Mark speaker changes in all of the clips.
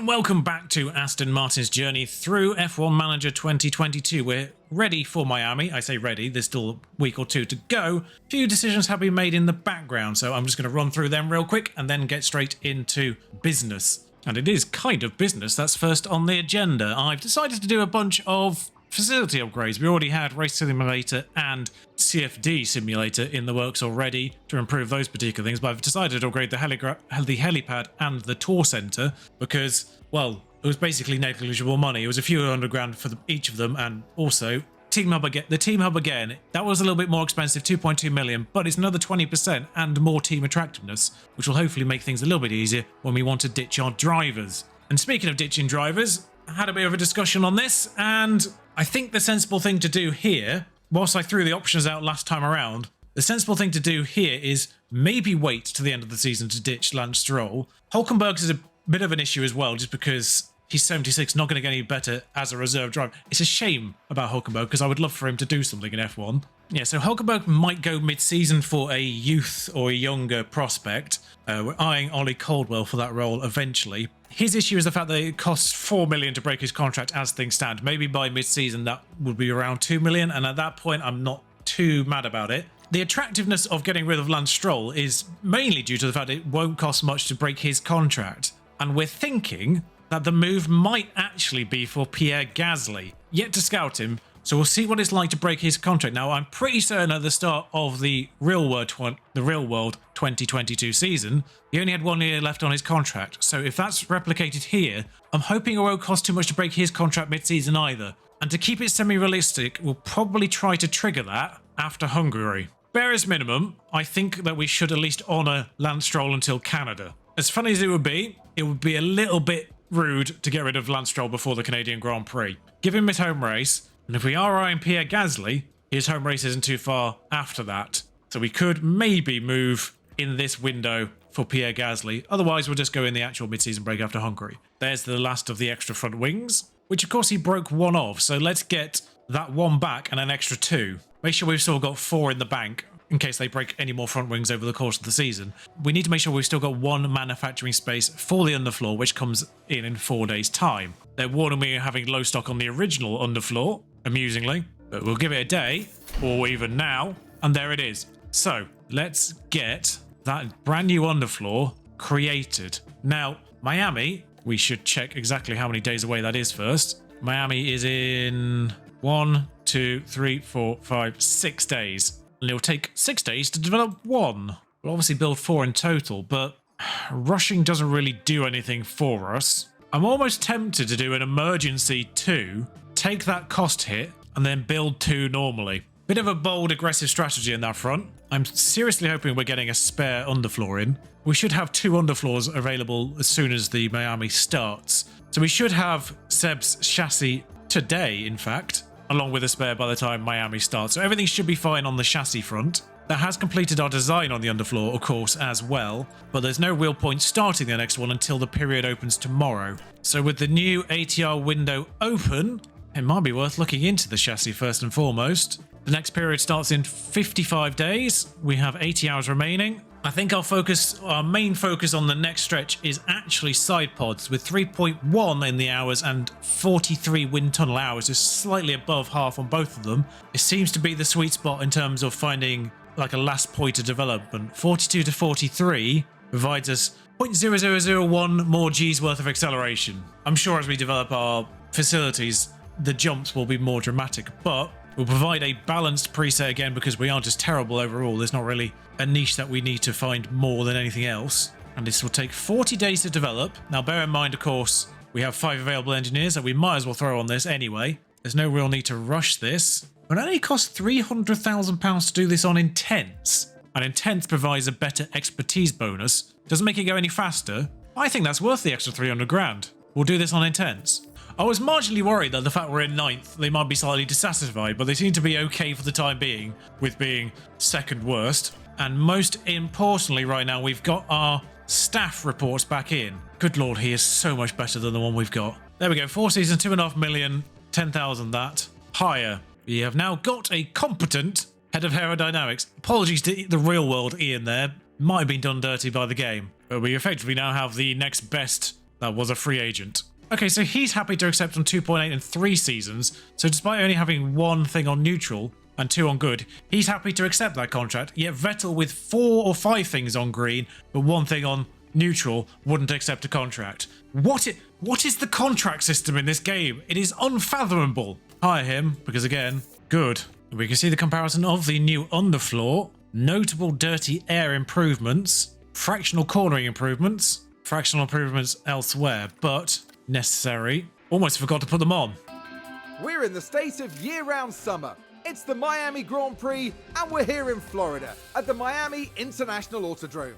Speaker 1: everyone, welcome back to Aston Martin's journey through F1 Manager 2022. We're ready for Miami. I say ready, there's still a week or two to go. A few decisions have been made in the background, so I'm just going to run through them real quick and then get straight into business. And it is kind of business that's first on the agenda. I've decided to do a bunch of facility upgrades. We already had Race Simulator and CFD Simulator in the works already to improve those particular things, but I've decided to upgrade the helipad and the tour centre because, well, it was basically negligible money. It was a few $100 for each of them, and also the Team Hub again, that was a little bit more expensive, 2.2 million, but it's another 20% and more team attractiveness, which will hopefully make things a little bit easier when we want to ditch our drivers. And speaking of ditching drivers, I had a bit of a discussion on this, and I think the sensible thing to do here, whilst I threw the options out last time around, the sensible thing to do here is maybe wait to the end of the season to ditch Lance Stroll. Hulkenberg's is a bit of an issue as well, just because he's 76, not going to get any better as a reserve driver. It's a shame about Hulkenberg, because I would love for him to do something in F1. Yeah, so Hulkenberg might go mid-season for a youth or a younger prospect. We're eyeing Ollie Caldwell for that role eventually. His issue is the fact that it costs $4 million to break his contract as things stand. Maybe by mid-season that would be around $2 million, and at that point I'm not too mad about it. The attractiveness of getting rid of Lance Stroll is mainly due to the fact it won't cost much to break his contract. And we're thinking that the move might actually be for Pierre Gasly. Yet to scout him, so we'll see what it's like to break his contract. Now, I'm pretty certain at the start of the real world 2022 season, he only had 1 year left on his contract. So if that's replicated here, I'm hoping it won't cost too much to break his contract mid-season either. And to keep it semi-realistic, we'll probably try to trigger that after Hungary. Bare as minimum, I think that we should at least honour Lance Stroll until Canada. As funny as it would be a little bit rude to get rid of Lance Stroll before the Canadian Grand Prix. Give him his home race, and if we are eyeing Pierre Gasly, his home race isn't too far after that. So we could maybe move in this window for Pierre Gasly. Otherwise, we'll just go in the actual mid-season break after Hungary. There's the last of the extra front wings, which of course he broke one of. So let's get that one back and an extra 2. Make sure we've still got 4 in the bank in case they break any more front wings over the course of the season. We need to make sure we've still got 1 manufacturing space for the underfloor, which comes in 4 days' time. They're warning me of having low stock on the original underfloor, amusingly, but we'll give it a day, or even now, and there it is. So let's get that brand new underfloor created. Now, Miami, we should check exactly how many days away that is first. Miami is in 1, 2, 3, 4, 5, 6 days. And it'll take 6 days to develop 1. We'll obviously build 4 in total, but rushing doesn't really do anything for us. I'm almost tempted to do an emergency 2, take that cost hit, and then build 2 normally. Bit of a bold, aggressive strategy in that front. I'm seriously hoping we're getting a spare underfloor in. We should have 2 underfloors available as soon as the Miami starts. So we should have Seb's chassis today, in fact, along with a spare by the time Miami starts. So everything should be fine on the chassis front. That has completed our design on the underfloor, of course, as well, but there's no real point starting the next one until the period opens tomorrow. So with the new ATR window open, it might be worth looking into the chassis first and foremost. The next period starts in 55 days. We have 80 hours remaining. I think our main focus on the next stretch is actually side pods with 3.1 in the hours and 43 wind tunnel hours, just slightly above half on both of them. It seems to be the sweet spot in terms of finding like a last point of development. 42 to 43 provides us 0.0001 more G's worth of acceleration. I'm sure as we develop our facilities, the jumps will be more dramatic, but we'll provide a balanced preset again because we aren't just terrible overall. There's not really a niche that we need to find more than anything else. And this will take 40 days to develop. Now, bear in mind, of course, we have 5 available engineers that we might as well throw on this anyway. There's no real need to rush this. But it only costs £300,000 to do this on Intense. And Intense provides a better expertise bonus. Doesn't make it go any faster. I think that's worth the extra 300 grand. We'll do this on Intense. I was marginally worried that the fact we're in 9th, they might be slightly dissatisfied, but they seem to be okay for the time being with being second worst. And most importantly right now, we've got our staff reports back in. Good lord, he is so much better than the one we've got. There we go, 4 seasons, 2.5 million, 10,000 that. Higher. We have now got a competent head of aerodynamics. Apologies to the real world Ian there. Might have been done dirty by the game. But we effectively now have the next best That was a free agent. Okay, so he's happy to accept on 2.8 and 3 seasons. So despite only having 1 thing on neutral and 2 on good, he's happy to accept that contract. Yet Vettel with 4 or 5 things on green, but 1 thing on neutral, wouldn't accept a contract. What is the contract system in this game? It is unfathomable. Hire him, because again, good. We can see the comparison of the new underfloor, notable dirty air improvements, fractional cornering improvements, fractional improvements elsewhere, but necessary. Almost forgot to put them on.
Speaker 2: We're in the state of year-round summer. It's the Miami Grand Prix, and we're here in Florida at the Miami International Autodrome.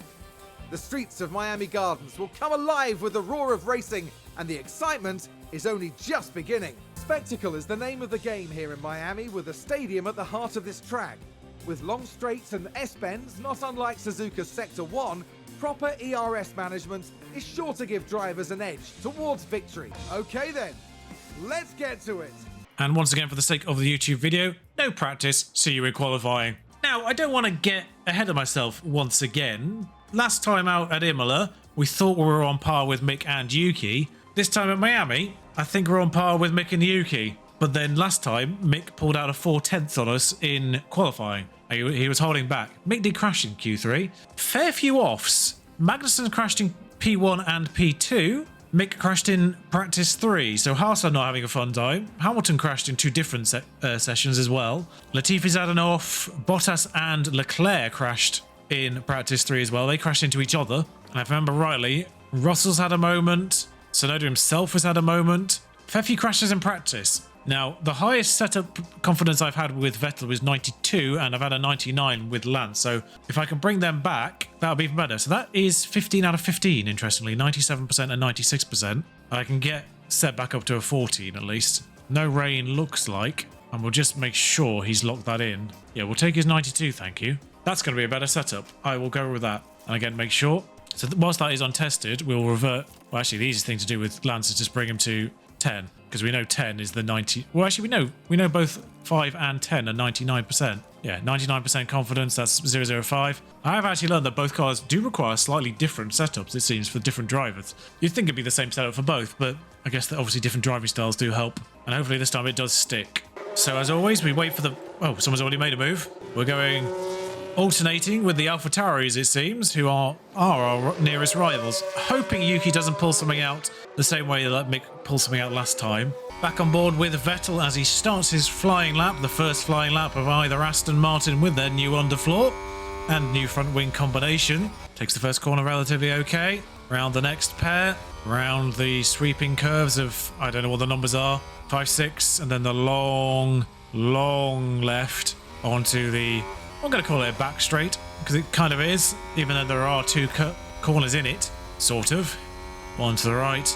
Speaker 2: The streets of Miami Gardens will come alive with the roar of racing, and the excitement is only just beginning. Spectacle is the name of the game here in Miami, with a stadium at the heart of this track. With long straights and S-bends, not unlike Suzuka's Sector 1, proper ERS management is sure to give drivers an edge towards victory. Okay then, let's get to it.
Speaker 1: And once again, for the sake of the YouTube video, no practice, see you in qualifying. Now, I don't want to get ahead of myself once again. Last time out at Imola, we thought we were on par with Mick and Yuki. This time at Miami, I think we're on par with Mick and Yuki. But then last time, Mick pulled out a 4/10 on us in qualifying. He was holding back. Mick did crash in Q3. Fair few offs. Magnussen crashed in P1 and P2. Mick crashed in practice 3, so Haas are not having a fun time. Hamilton crashed in 2 different sessions as well. Latifi's had an off. Bottas and Leclerc crashed in practice 3 as well. They crashed into each other. And if I remember rightly, Russell's had a moment. Tsunoda himself has had a moment. Fair few crashes in practice. Now, the highest setup confidence I've had with Vettel was 92, and I've had a 99 with Lance. So if I can bring them back, that'll be even better. So that is 15 out of 15, interestingly. 97% and 96%. I can get set back up to a 14 at least. No rain looks like, and we'll just make sure he's locked that in. Yeah, we'll take his 92, thank you. That's going to be a better setup. I will go with that. And again, make sure. So whilst that is untested, we'll revert. Well, actually, the easiest thing to do with Lance is just bring him to 10, because we know 10 is the 90. Well, actually, we know both 5 and 10 are 99%. Yeah, 99% confidence. That's 005. I have actually learned that both cars do require slightly different setups, it seems, for different drivers. You'd think it'd be the same setup for both, but I guess that obviously different driving styles do help. And hopefully this time it does stick. So as always, we wait for the... Oh, someone's already made a move. We're going alternating with the AlphaTauris, it seems, who are our nearest rivals. Hoping Yuki doesn't pull something out the same way that Mick pulled something out last time. Back on board with Vettel as he starts his flying lap, the first flying lap of either Aston Martin with their new underfloor and new front wing combination. Takes the first corner relatively okay. Round the next pair. Round the sweeping curves of, I don't know what the numbers are, 5, 6, and then the long left onto the... I'm going to call it a back straight, because it kind of is, even though there are 2 corners in it, sort of. One to the right,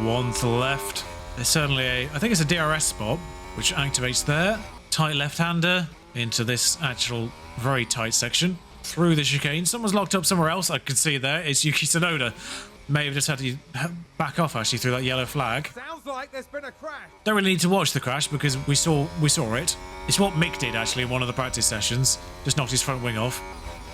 Speaker 1: one to the left. There's certainly I think it's a DRS spot, which activates there. Tight left-hander into this actual very tight section. Through the chicane. Someone's locked up somewhere else, I can see there. It's Yuki Tsunoda. May have just had to back off, actually, through that yellow flag.
Speaker 2: Sounds like there's been a crash.
Speaker 1: Don't really need to watch the crash, because we saw it. It's what Mick did, actually, in one of the practice sessions. Just knocked his front wing off.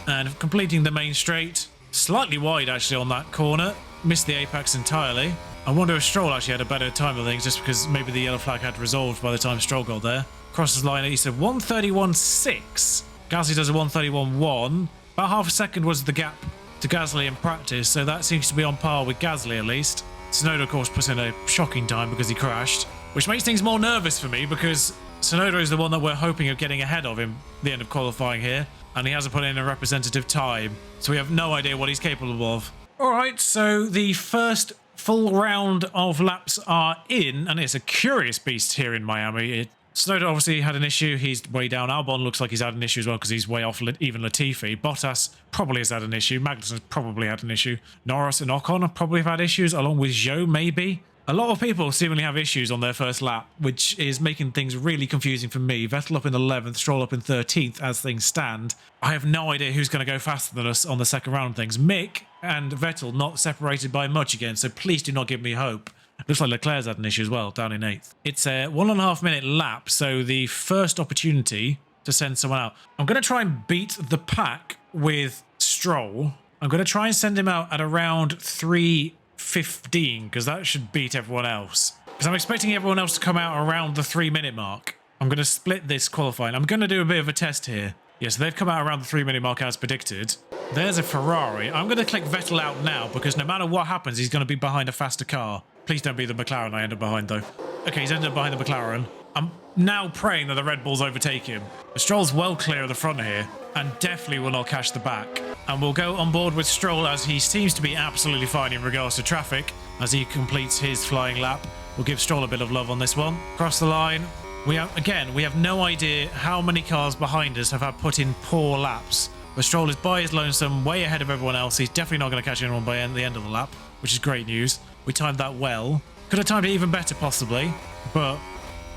Speaker 1: And completing the main straight. Slightly wide, actually, on that corner. Missed the apex entirely. I wonder if Stroll actually had a better time of things, just because maybe the yellow flag had resolved by the time Stroll got there. Crosses line, he said 1:31.6. Gasly does a 1:31.1. About half a second was the gap to Gasly in practice, so that seems to be on par with Gasly at least. Tsunoda, of course, put in a shocking time because he crashed, which makes things more nervous for me, because Tsunoda is the one that we're hoping of getting ahead of him at the end of qualifying here, and he hasn't put in a representative time, so we have no idea what he's capable of. Alright, so the first full round of laps are in, and it's a curious beast here in Miami. Tsunoda obviously had an issue. He's way down. Albon looks like he's had an issue as well because he's way off even Latifi. Bottas probably has had an issue. Magnussen's probably had an issue. Norris and Ocon probably have had issues, along with Zhou maybe. A lot of people seemingly have issues on their first lap, which is making things really confusing for me. Vettel up in 11th, Stroll up in 13th as things stand. I have no idea who's going to go faster than us on the second round of things. Mick and Vettel not separated by much again, so please do not give me hope. Looks like Leclerc's had an issue as well, down in 8th. It's a 1.5 minute lap, so the first opportunity to send someone out. I'm going to try and beat the pack with Stroll. I'm going to try and send him out at around 3 15, because that should beat everyone else. Because I'm expecting everyone else to come out around the 3-minute mark. I'm going to split this qualifying. I'm going to do a bit of a test here. Yeah, so they've come out around the 3-minute mark as predicted. There's a Ferrari. I'm going to click Vettel out now because no matter what happens, he's going to be behind a faster car. Please don't be the McLaren I end up behind, though. Okay, he's ended up behind the McLaren. I'm now praying that the Red Bulls overtake him. Stroll's well clear of the front here and definitely will not catch the back. And we'll go on board with Stroll as he seems to be absolutely fine in regards to traffic as he completes his flying lap. We'll give Stroll a bit of love on this one. Cross the line. We have no idea how many cars behind us have had put in poor laps. But Stroll is by his lonesome, way ahead of everyone else. He's definitely not going to catch anyone by the end of the lap, which is great news. We timed that well. Could have timed it even better, possibly. But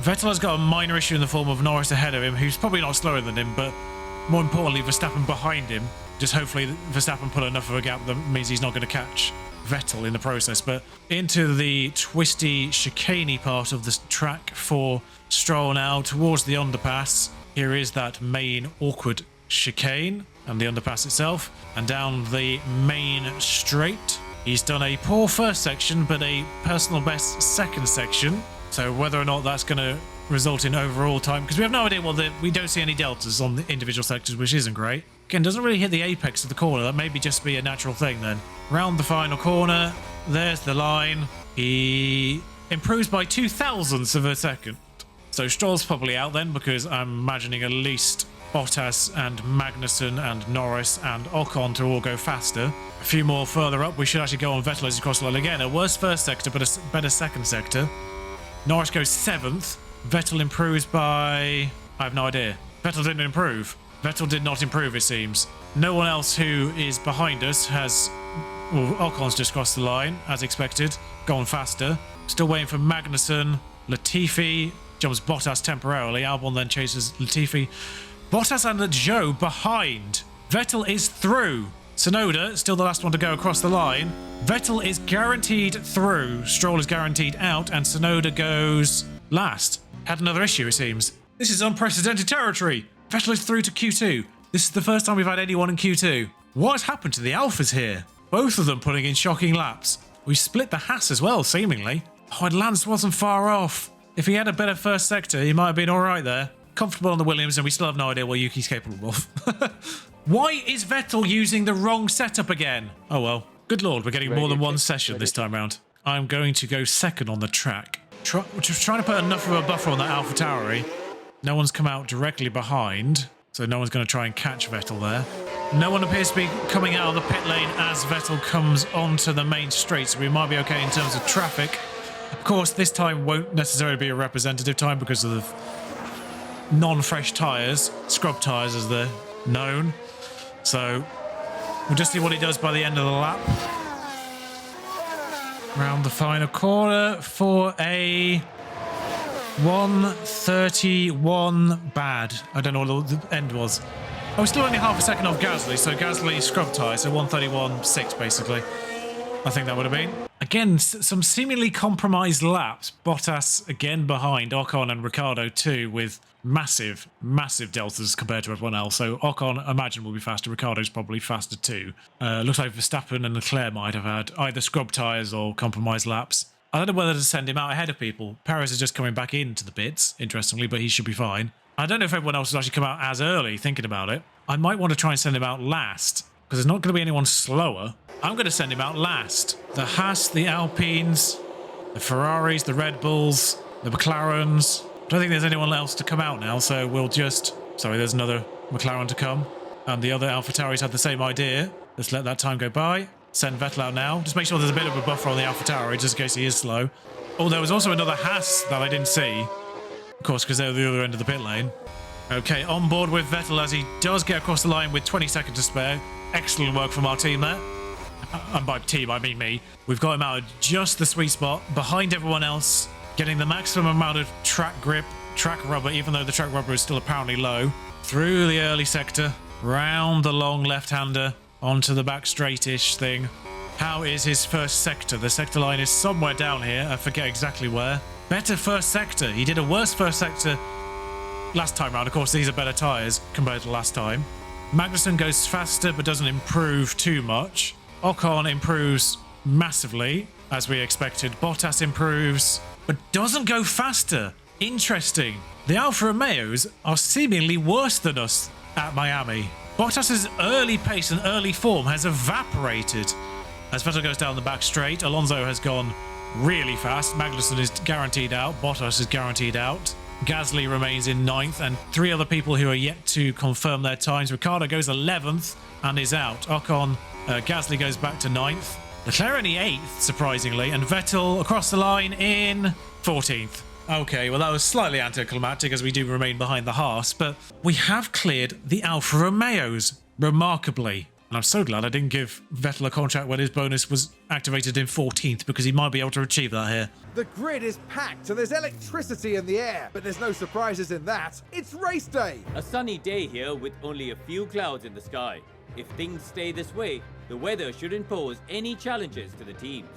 Speaker 1: Vettel has got a minor issue in the form of Norris ahead of him, who's probably not slower than him, but more importantly, Verstappen behind him. Just hopefully Verstappen put enough of a gap that means he's not going to catch Vettel in the process. But into the twisty, chicaney part of the track for Stroll now towards the underpass. Here is that main awkward chicane and the underpass itself, and down the main straight. He's done a poor first section, but a personal best second section. So whether or not that's going to result in overall time, because we have no idea. Well, we don't see any deltas on the individual sectors, which isn't great. Again, doesn't really hit the apex of the corner. That may just be a natural thing then. Round the final corner. There's the line. He improves by 0.02 of a second. So Stroll's probably out then, because I'm imagining at least Bottas and Magnussen and Norris and Ocon to all go faster. A few more further up, we should actually go on Vettel as he crosses the line again. A worse first sector, but a better second sector. Norris goes 7th. Vettel improves by... I have no idea. Vettel didn't improve. Vettel did not improve, it seems. No one else who is behind us has... Well, Ocon's just crossed the line, as expected. Gone faster. Still waiting for Magnussen. Latifi jumps Bottas temporarily. Albon then chases Latifi. Bottas and Joe behind. Vettel is through. Tsunoda, still the last one to go across the line. Vettel is guaranteed through. Stroll is guaranteed out, and Tsunoda goes last. Had another issue, it seems. This is unprecedented territory. Vettel is through to Q2. This is the first time we've had anyone in Q2. What has happened to the Alphas here? Both of them putting in shocking laps. We split the Haas as well, seemingly. Oh, and Lance wasn't far off. If he had a better first sector, he might have been all right there. Comfortable on the Williams, and we still have no idea what Yuki's capable of. Why is Vettel using the wrong setup again? Oh well. Good lord, we're getting more than one session this time round. I'm going to go second on the track. Just trying to put enough of a buffer on that AlphaTauri. No one's come out directly behind, so no one's going to try and catch Vettel there. No one appears to be coming out of the pit lane as Vettel comes onto the main straight, so we might be okay in terms of traffic. Of course, this time won't necessarily be a representative time because of the non-fresh tyres, scrub tyres as they're known. So we'll just see what he does by the end of the lap. Round the final corner for a 1:31 bad. I don't know what the end was. I was still only half a second off Gasly, so Gasly scrub tyre, so 1:31.6 basically. I think that would have been. Again, some seemingly compromised laps. Bottas again behind Ocon and Ricciardo too, with massive deltas compared to everyone else. So Ocon, I imagine, will be faster. Ricciardo's probably faster too. Looks like Verstappen and Leclerc might have had either scrub tyres or compromised laps. I don't know whether to send him out ahead of people. Perez is just coming back into the pits, interestingly, but he should be fine. I don't know if everyone else has actually come out as early, thinking about it. I might want to try and send him out last, because there's not going to be anyone slower. I'm going to send him out last. The Haas, the Alpines, the Ferraris, the Red Bulls, the McLarens. I don't think there's anyone else to come out now, so we'll just... Sorry, there's another McLaren to come. And the other AlphaTauris had the same idea. Let's let that time go by. Send Vettel out now. Just make sure there's a bit of a buffer on the AlphaTauri, just in case he is slow. Oh, there was also another Haas that I didn't see. Of course, because they're the other end of the pit lane. Okay, on board with Vettel as he does get across the line with 20 seconds to spare. Excellent work from our team there. And by team, I mean me. We've got him out at just the sweet spot, behind everyone else, getting the maximum amount of track grip, track rubber, even though the track rubber is still apparently low. Through the early sector, round the long left-hander, onto the back straight-ish thing. How is his first sector? The sector line is somewhere down here. I forget exactly where. Better first sector. He did a worse first sector last time round. Of course, these are better tyres compared to last time. Magnussen goes faster but doesn't improve too much. Ocon improves massively, as we expected. Bottas improves, but doesn't go faster. Interesting. The Alfa Romeos are seemingly worse than us at Miami. Bottas's early pace and early form has evaporated. As Vettel goes down the back straight, Alonso has gone really fast. Magnussen is guaranteed out. Bottas is guaranteed out. Gasly remains in 9th, and 3 other people who are yet to confirm their times. Ricciardo goes 11th and is out. Ocon, Gasly goes back to 9th. Leclerc in the 8th, surprisingly, and Vettel across the line in 14th. Okay, well, that was slightly anticlimactic as we do remain behind the Haas, but we have cleared the Alfa Romeos remarkably. And I'm so glad I didn't give Vettel a contract when his bonus was activated in 14th, because he might be able to achieve that here.
Speaker 2: The grid is packed and there's electricity in the air, but there's no surprises in that. It's race day.
Speaker 3: A sunny day here with only a few clouds in the sky. If things stay this way, the weather shouldn't pose any challenges to the teams.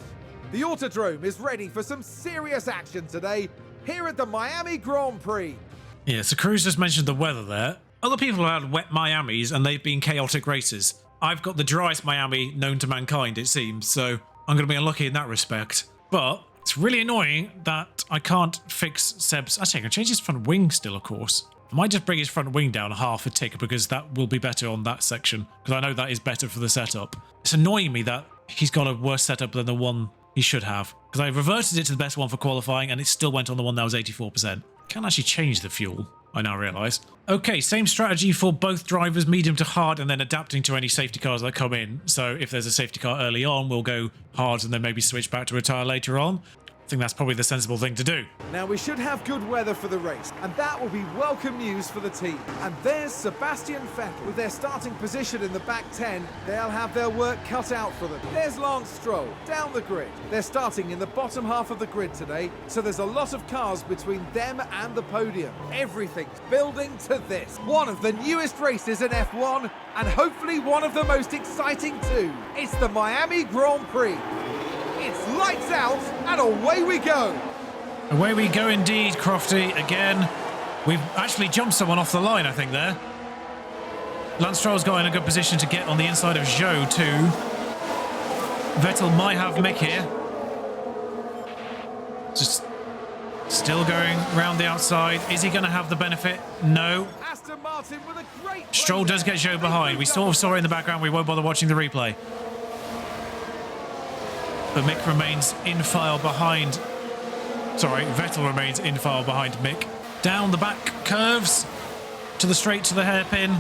Speaker 2: The Autodrome is ready for some serious action today here at the Miami Grand Prix.
Speaker 1: Yeah, so Cruz just mentioned the weather there. Other people have had wet Miamis and they've been chaotic races. I've got the driest Miami known to mankind, it seems, so I'm going to be unlucky in that respect. But it's really annoying that I can't fix Seb's... Actually, I can change his front wing still, of course. I might just bring his front wing down half a tick, because that will be better on that section, because I know that is better for the setup. It's annoying me that he's got a worse setup than the one he should have, because I reverted it to the best one for qualifying and it still went on the one that was 84%. Can't actually change the fuel, I now realise. Okay, same strategy for both drivers, medium to hard, and then adapting to any safety cars that come in. So if there's a safety car early on, we'll go hard and then maybe switch back to retire later on. I think that's probably the sensible thing to do.
Speaker 2: Now we should have good weather for the race, and that will be welcome news for the team. And there's Sebastian Vettel with their starting position in the back 10. They'll have their work cut out for them. There's Lance Stroll down the grid. They're starting in the bottom half of the grid today, so there's a lot of cars between them and the podium. Everything's building to this. One of the newest races in F1, and hopefully one of the most exciting too. It's the Miami Grand Prix. It's lights out and away we go.
Speaker 1: Away we go indeed, Crofty. Again, we've actually jumped someone off the line, I think, there. Lance Stroll's got in a good position to get on the inside of Zhou, too. Vettel might have Mick here. Just still going round the outside. Is he going to have the benefit? No.
Speaker 2: Aston Martin with a great
Speaker 1: Stroll does get Zhou behind. We sort of saw it in the background. We won't bother watching the replay. But Mick remains in file behind. Sorry, Vettel remains in file behind Mick. Down the back curves to the straight, to the hairpin.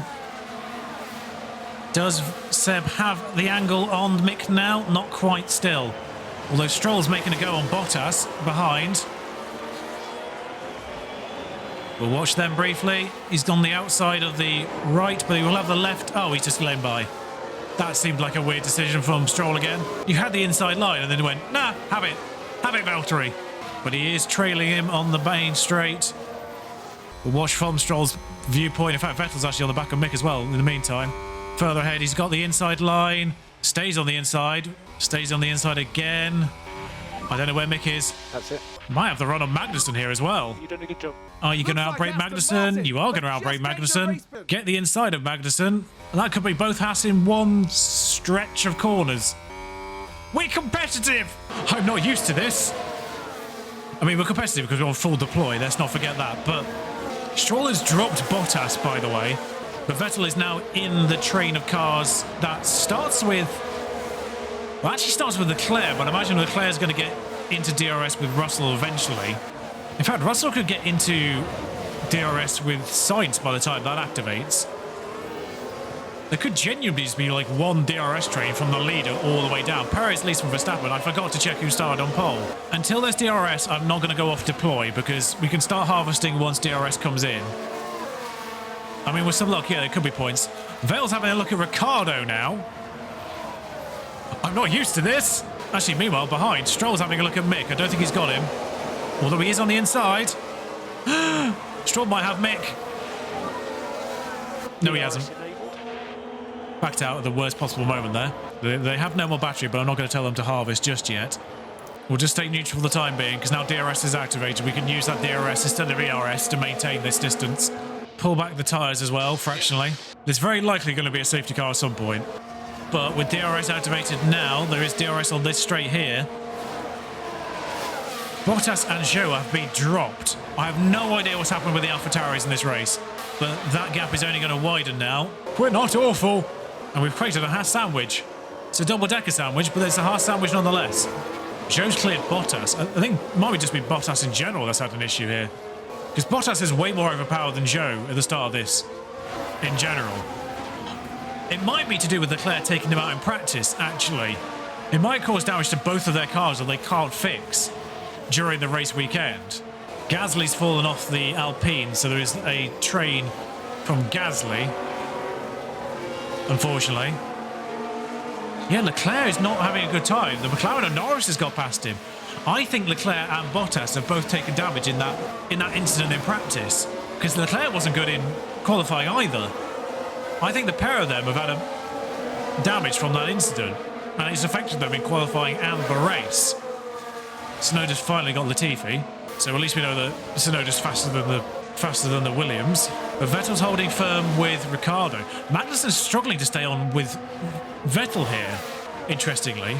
Speaker 1: Does Seb have the angle on Mick now? Not quite still. Although Stroll's making a go on Bottas behind. We'll watch them briefly. He's on the outside of the right, but he will have the left. Oh, he's just lane by. That seemed like a weird decision from Stroll again. You had the inside line and then he went, nah, have it, Valtteri. But he is trailing him on the main straight. We'll watch from Stroll's viewpoint. In fact, Vettel's actually on the back of Mick as well in the meantime. Further ahead, he's got the inside line. Stays on the inside. Stays on the inside again. I don't know where Mick is.
Speaker 4: That's it.
Speaker 1: Might have the run on Magnussen here as well.
Speaker 4: You're doing a good job.
Speaker 1: Are you going to outbrake Magnussen? You are going to outbrake Magnussen. Get the inside of Magnussen. And that could be both Haas in one stretch of corners. We're competitive. I'm not used to this. I mean, we're competitive because we're on full deploy. Let's not forget that. But Stroll has dropped Bottas, by the way. But Vettel is now in the train of cars that starts with... Well, actually starts with Leclerc, but I imagine Leclerc's going to get into DRS with Russell eventually. In fact, Russell could get into DRS with Sainz by the time that activates. There could genuinely just be like one DRS train from the leader all the way down. Perez leads from Verstappen. I forgot to check who started on pole. Until there's DRS, I'm not going to go off deploy because we can start harvesting once DRS comes in. I mean, with some luck, yeah, there could be points. Vettel's having a look at Ricciardo now. I'm not used to this. Actually, meanwhile, behind, Stroll's having a look at Mick. I don't think he's got him. Although he is on the inside. Stroll might have Mick. No, he hasn't. Backed out at the worst possible moment there. They have no more battery, but I'm not going to tell them to harvest just yet. We'll just stay neutral for the time being, because now DRS is activated. We can use that DRS instead of ERS to maintain this distance. Pull back the tyres as well, fractionally. There's very likely going to be a safety car at some point. but with DRS activated now, there is DRS on this straight here. Bottas and Zhou have been dropped. I have no idea what's happened with the AlphaTauris in this race, but that gap is only going to widen now. We're not awful. And we've created a Haas sandwich. It's a double-decker sandwich, but it's a Haas sandwich nonetheless. Zhou's cleared Bottas. I think it might just be Bottas in general that's had an issue here. Because Bottas is way more overpowered than Zhou at the start of this, in general. It might be to do with Leclerc taking them out in practice, actually. It might cause damage to both of their cars that they can't fix during the race weekend. Gasly's fallen off the Alpine, so there is a train from Gasly, unfortunately. Yeah, Leclerc is not having a good time. The McLaren of Norris has got past him. I think Leclerc and Bottas have both taken damage in that incident in practice, because Leclerc wasn't good in qualifying either. I think the pair of them have had a damage from that incident, and it's affected them in qualifying and the race. Tsunoda's finally got Latifi, so at least we know that Tsunoda's faster than the Williams. But Vettel's holding firm with Ricciardo. Magnussen's struggling to stay on with Vettel here, interestingly.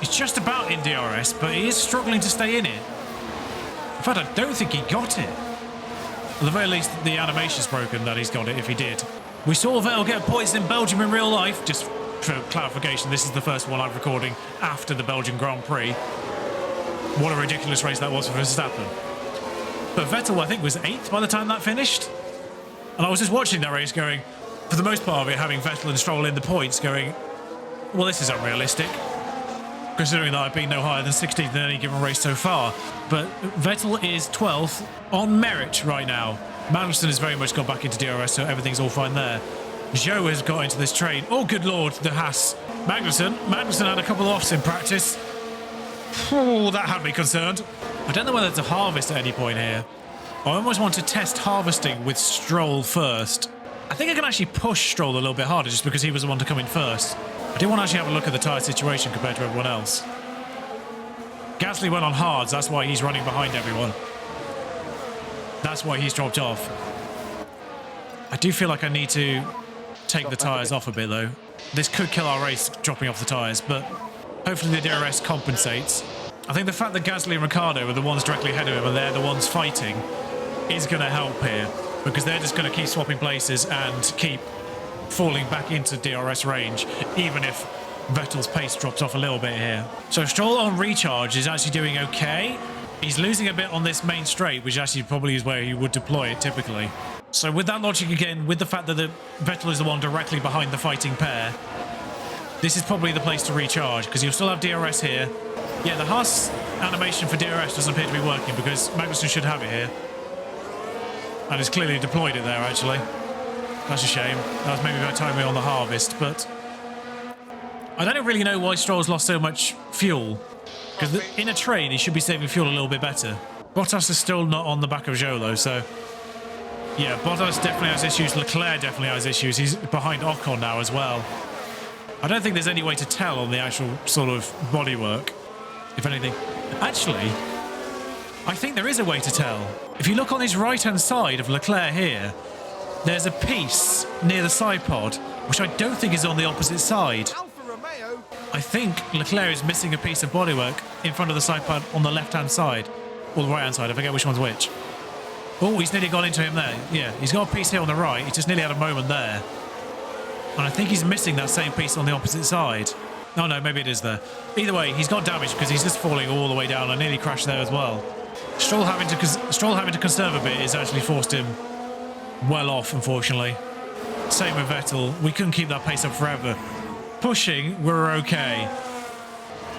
Speaker 1: He's just about in DRS, but he is struggling to stay in it. In fact, I don't think he got it. At the very least, the animation's broken that he's got it, if he did. We saw Vettel get points in Belgium in real life. Just for clarification, this is the first one I'm recording after the Belgian Grand Prix. What a ridiculous race that was for Verstappen. But Vettel, I think, was 8th by the time that finished. And I was just watching that race going, for the most part of it, having Vettel and Stroll in the points, going, well, this is unrealistic, considering that I've been no higher than 16th in any given race so far. But Vettel is 12th on merit right now. Magnussen has very much got back into DRS, so everything's all fine there. Zhou has got into this train. Oh, good lord, the Haas. Magnussen had a couple of offs in practice. Oh, that had me concerned. I don't know whether to harvest at any point here. I almost want to test harvesting with Stroll first. I think I can actually push Stroll a little bit harder just because he was the one to come in first. I do want to actually have a look at the tyre situation compared to everyone else. Gasly went on hards, that's why he's running behind everyone. That's why he's dropped off. I do feel like I need to take the tyres off a bit though. This could kill our race, dropping off the tyres, but hopefully the DRS compensates. I think the fact that Gasly and Ricciardo are the ones directly ahead of him and they're the ones fighting is going to help here, because they're just going to keep swapping places and keep falling back into DRS range, even if Vettel's pace drops off a little bit here. So Stroll on recharge is actually doing okay. He's losing a bit on this main straight, which actually probably is where he would deploy it typically. So with that logic again, with the fact that Vettel is the one directly behind the fighting pair, this is probably the place to recharge, because you'll still have DRS here. Yeah, the Haas animation for DRS doesn't appear to be working, because Magnussen should have it here. And he's clearly deployed it there, actually. That's a shame. That was maybe about timing on the harvest, but I don't really know why Stroll's lost so much fuel, because in a train, he should be saving fuel a little bit better. Bottas is still not on the back of Zhou, though, so yeah, Bottas definitely has issues. Leclerc definitely has issues. He's behind Ocon now as well. I don't think there's any way to tell on the actual sort of bodywork, if anything. Actually, I think there is a way to tell. If you look on his right-hand side of Leclerc here, there's a piece near the side pod, which I don't think is on the opposite side. I think Leclerc is missing a piece of bodywork in front of the side pod on the left-hand side, or the right-hand side, I forget which one's which. Oh, he's nearly got into him there. Yeah, he's got a piece here on the right. He just nearly had a moment there. And I think he's missing that same piece on the opposite side. Oh no, maybe it is there. Either way, he's got damage because he's just falling all the way down. I nearly crashed there as well. Stroll having to conserve a bit has actually forced him well off, unfortunately. Same with Vettel. We couldn't keep that pace up forever. Pushing, we're okay.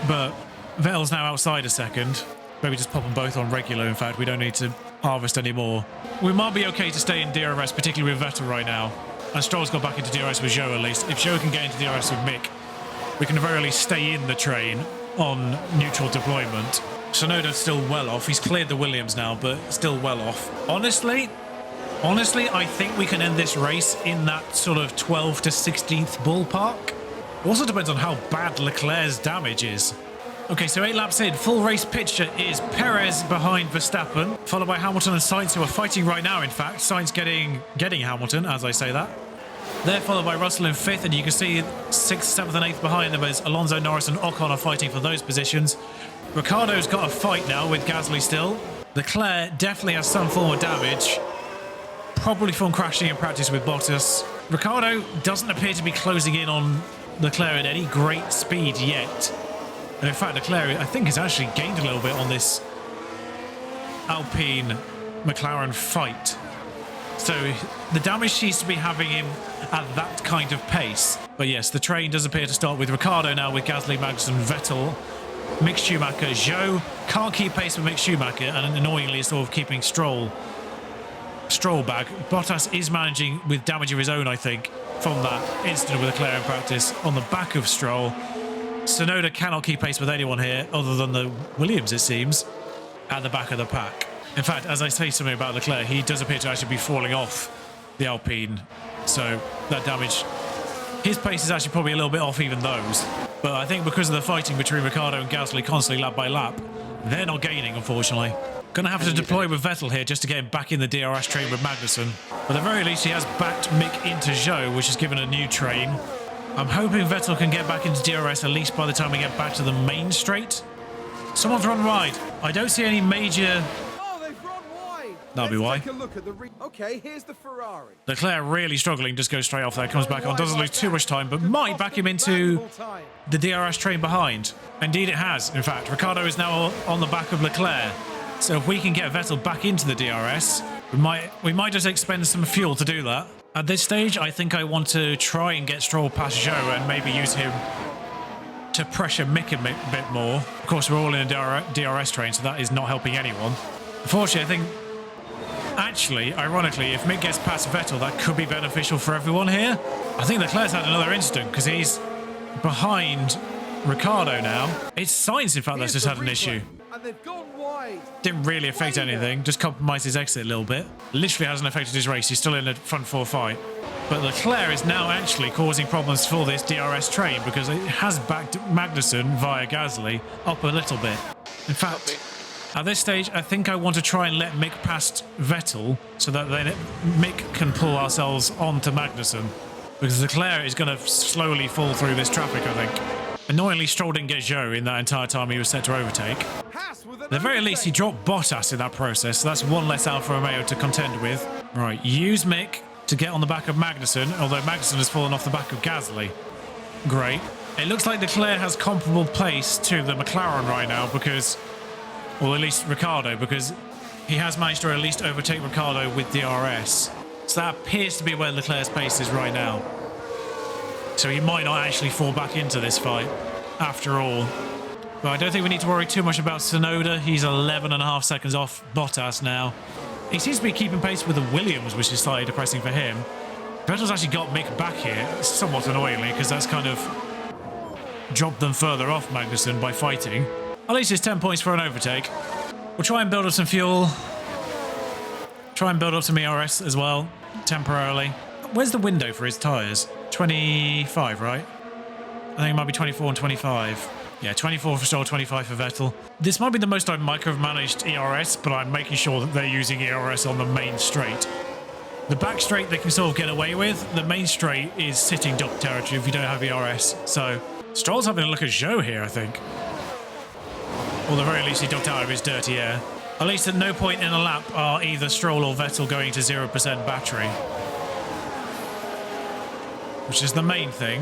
Speaker 1: But Vettel's now outside a second. Maybe just pop them both on regular, in fact. We don't need to harvest anymore. We might be okay to stay in DRS, particularly with Vettel right now. And Stroll's got back into DRS with Zhou at least. If Zhou can get into DRS with Mick, we can very least stay in the train on neutral deployment. Tsunoda's still well off. He's cleared the Williams now, but still well off. Honestly, I think we can end this race in that sort of 12th to 16th ballpark. Also depends on how bad Leclerc's damage is. Okay, so 8 laps in, full race picture is Perez behind Verstappen, followed by Hamilton and Sainz, who are fighting right now, in fact. Sainz getting Hamilton, as I say that. They're followed by Russell in 5th, and you can see 6th, 7th and 8th behind them as Alonso, Norris and Ocon are fighting for those positions. Ricciardo's got a fight now with Gasly still. Leclerc definitely has some form of damage, probably from crashing in practice with Bottas. Ricciardo doesn't appear to be closing in on Leclerc at any great speed yet. And in fact, Leclerc, I think, has actually gained a little bit on this Alpine McLaren fight. So the damage seems to be having him at that kind of pace. But yes, the train does appear to start with Ricciardo now, with Gasly, Magnussen, Vettel, Mick Schumacher. Zhou can't keep pace with Mick Schumacher, and annoyingly is sort of keeping Stroll back. Bottas is managing with damage of his own, I think, from that incident with Leclerc in practice on the back of Stroll. Tsunoda cannot keep pace with anyone here other than the Williams, it seems, at the back of the pack. In fact, as I say something about Leclerc, he does appear to actually be falling off the Alpine. So that damage, his pace is actually probably a little bit off even those. But I think because of the fighting between Ricciardo and Gasly constantly lap by lap, they're not gaining, unfortunately. Gonna have to deploy with Vettel here just to get him back in the DRS train with Magnussen. But at the very least, he has backed Mick into Zhou, which has given a new train. I'm hoping Vettel can get back into DRS at least by the time we get back to the main straight. Someone's run wide. I don't see any major...
Speaker 2: Oh, they've run wide.
Speaker 1: That'll be why.
Speaker 2: Take a look at the okay, here's the Ferrari.
Speaker 1: Leclerc really struggling, just goes straight off there, comes back on, doesn't lose too much time, but might back him into the DRS train behind. Indeed it has, in fact. Ricciardo is now on the back of Leclerc. So if we can get Vettel back into the DRS, we might just expend some fuel to do that. At this stage, I think I want to try and get Stroll past Zhou and maybe use him to pressure Mick a bit more. Of course, we're all in a DRS train, so that is not helping anyone. Unfortunately, I think, actually, ironically, if Mick gets past Vettel, that could be beneficial for everyone here. I think Leclerc's had another incident because he's behind Ricciardo now. It's Sainz, in fact, that's just had an issue.
Speaker 2: And they've gone wide.
Speaker 1: Didn't really affect anything, just compromised his exit a little bit. Literally hasn't affected his race, he's still in a front four fight. But Leclerc is now actually causing problems for this DRS train because it has backed Magnussen via Gasly up a little bit. In fact, at this stage, I think I want to try and let Mick past Vettel so that then Mick can pull ourselves onto Magnussen. Because Leclerc is going to slowly fall through this traffic, I think. Annoyingly, Stroll didn't get Zhou in that entire time he was set to overtake. At the very least, he dropped Bottas in that process, so that's one less Alfa Romeo to contend with. Right, use Mick to get on the back of Magnussen, although Magnussen has fallen off the back of Gasly. Great. It looks like Leclerc has comparable pace to the McLaren right now because, or at least Ricciardo, because he has managed to at least overtake Ricciardo with DRS. So that appears to be where Leclerc's pace is right now. So he might not actually fall back into this fight after all. But I don't think we need to worry too much about Tsunoda. He's 11.5 seconds off Bottas now. He seems to be keeping pace with the Williams, which is slightly depressing for him. Vettel's actually got Mick back here, somewhat annoyingly, because that's kind of dropped them further off Magnussen by fighting. At least it's 10 points for an overtake. We'll try and build up some fuel. Try and build up some ERS as well, temporarily. Where's the window for his tyres? 25, right? I think it might be 24 and 25. Yeah, 24 for Stroll, 25 for Vettel. This might be the most I've micromanaged ERS, but I'm making sure that they're using ERS on the main straight. The back straight they can sort of get away with. The main straight is sitting duck territory if you don't have ERS. So Stroll's having a look at Zhou here, I think. Or at the very least he ducked out of his dirty air. At least at no point in a lap are either Stroll or Vettel going to 0% battery. Which is the main thing.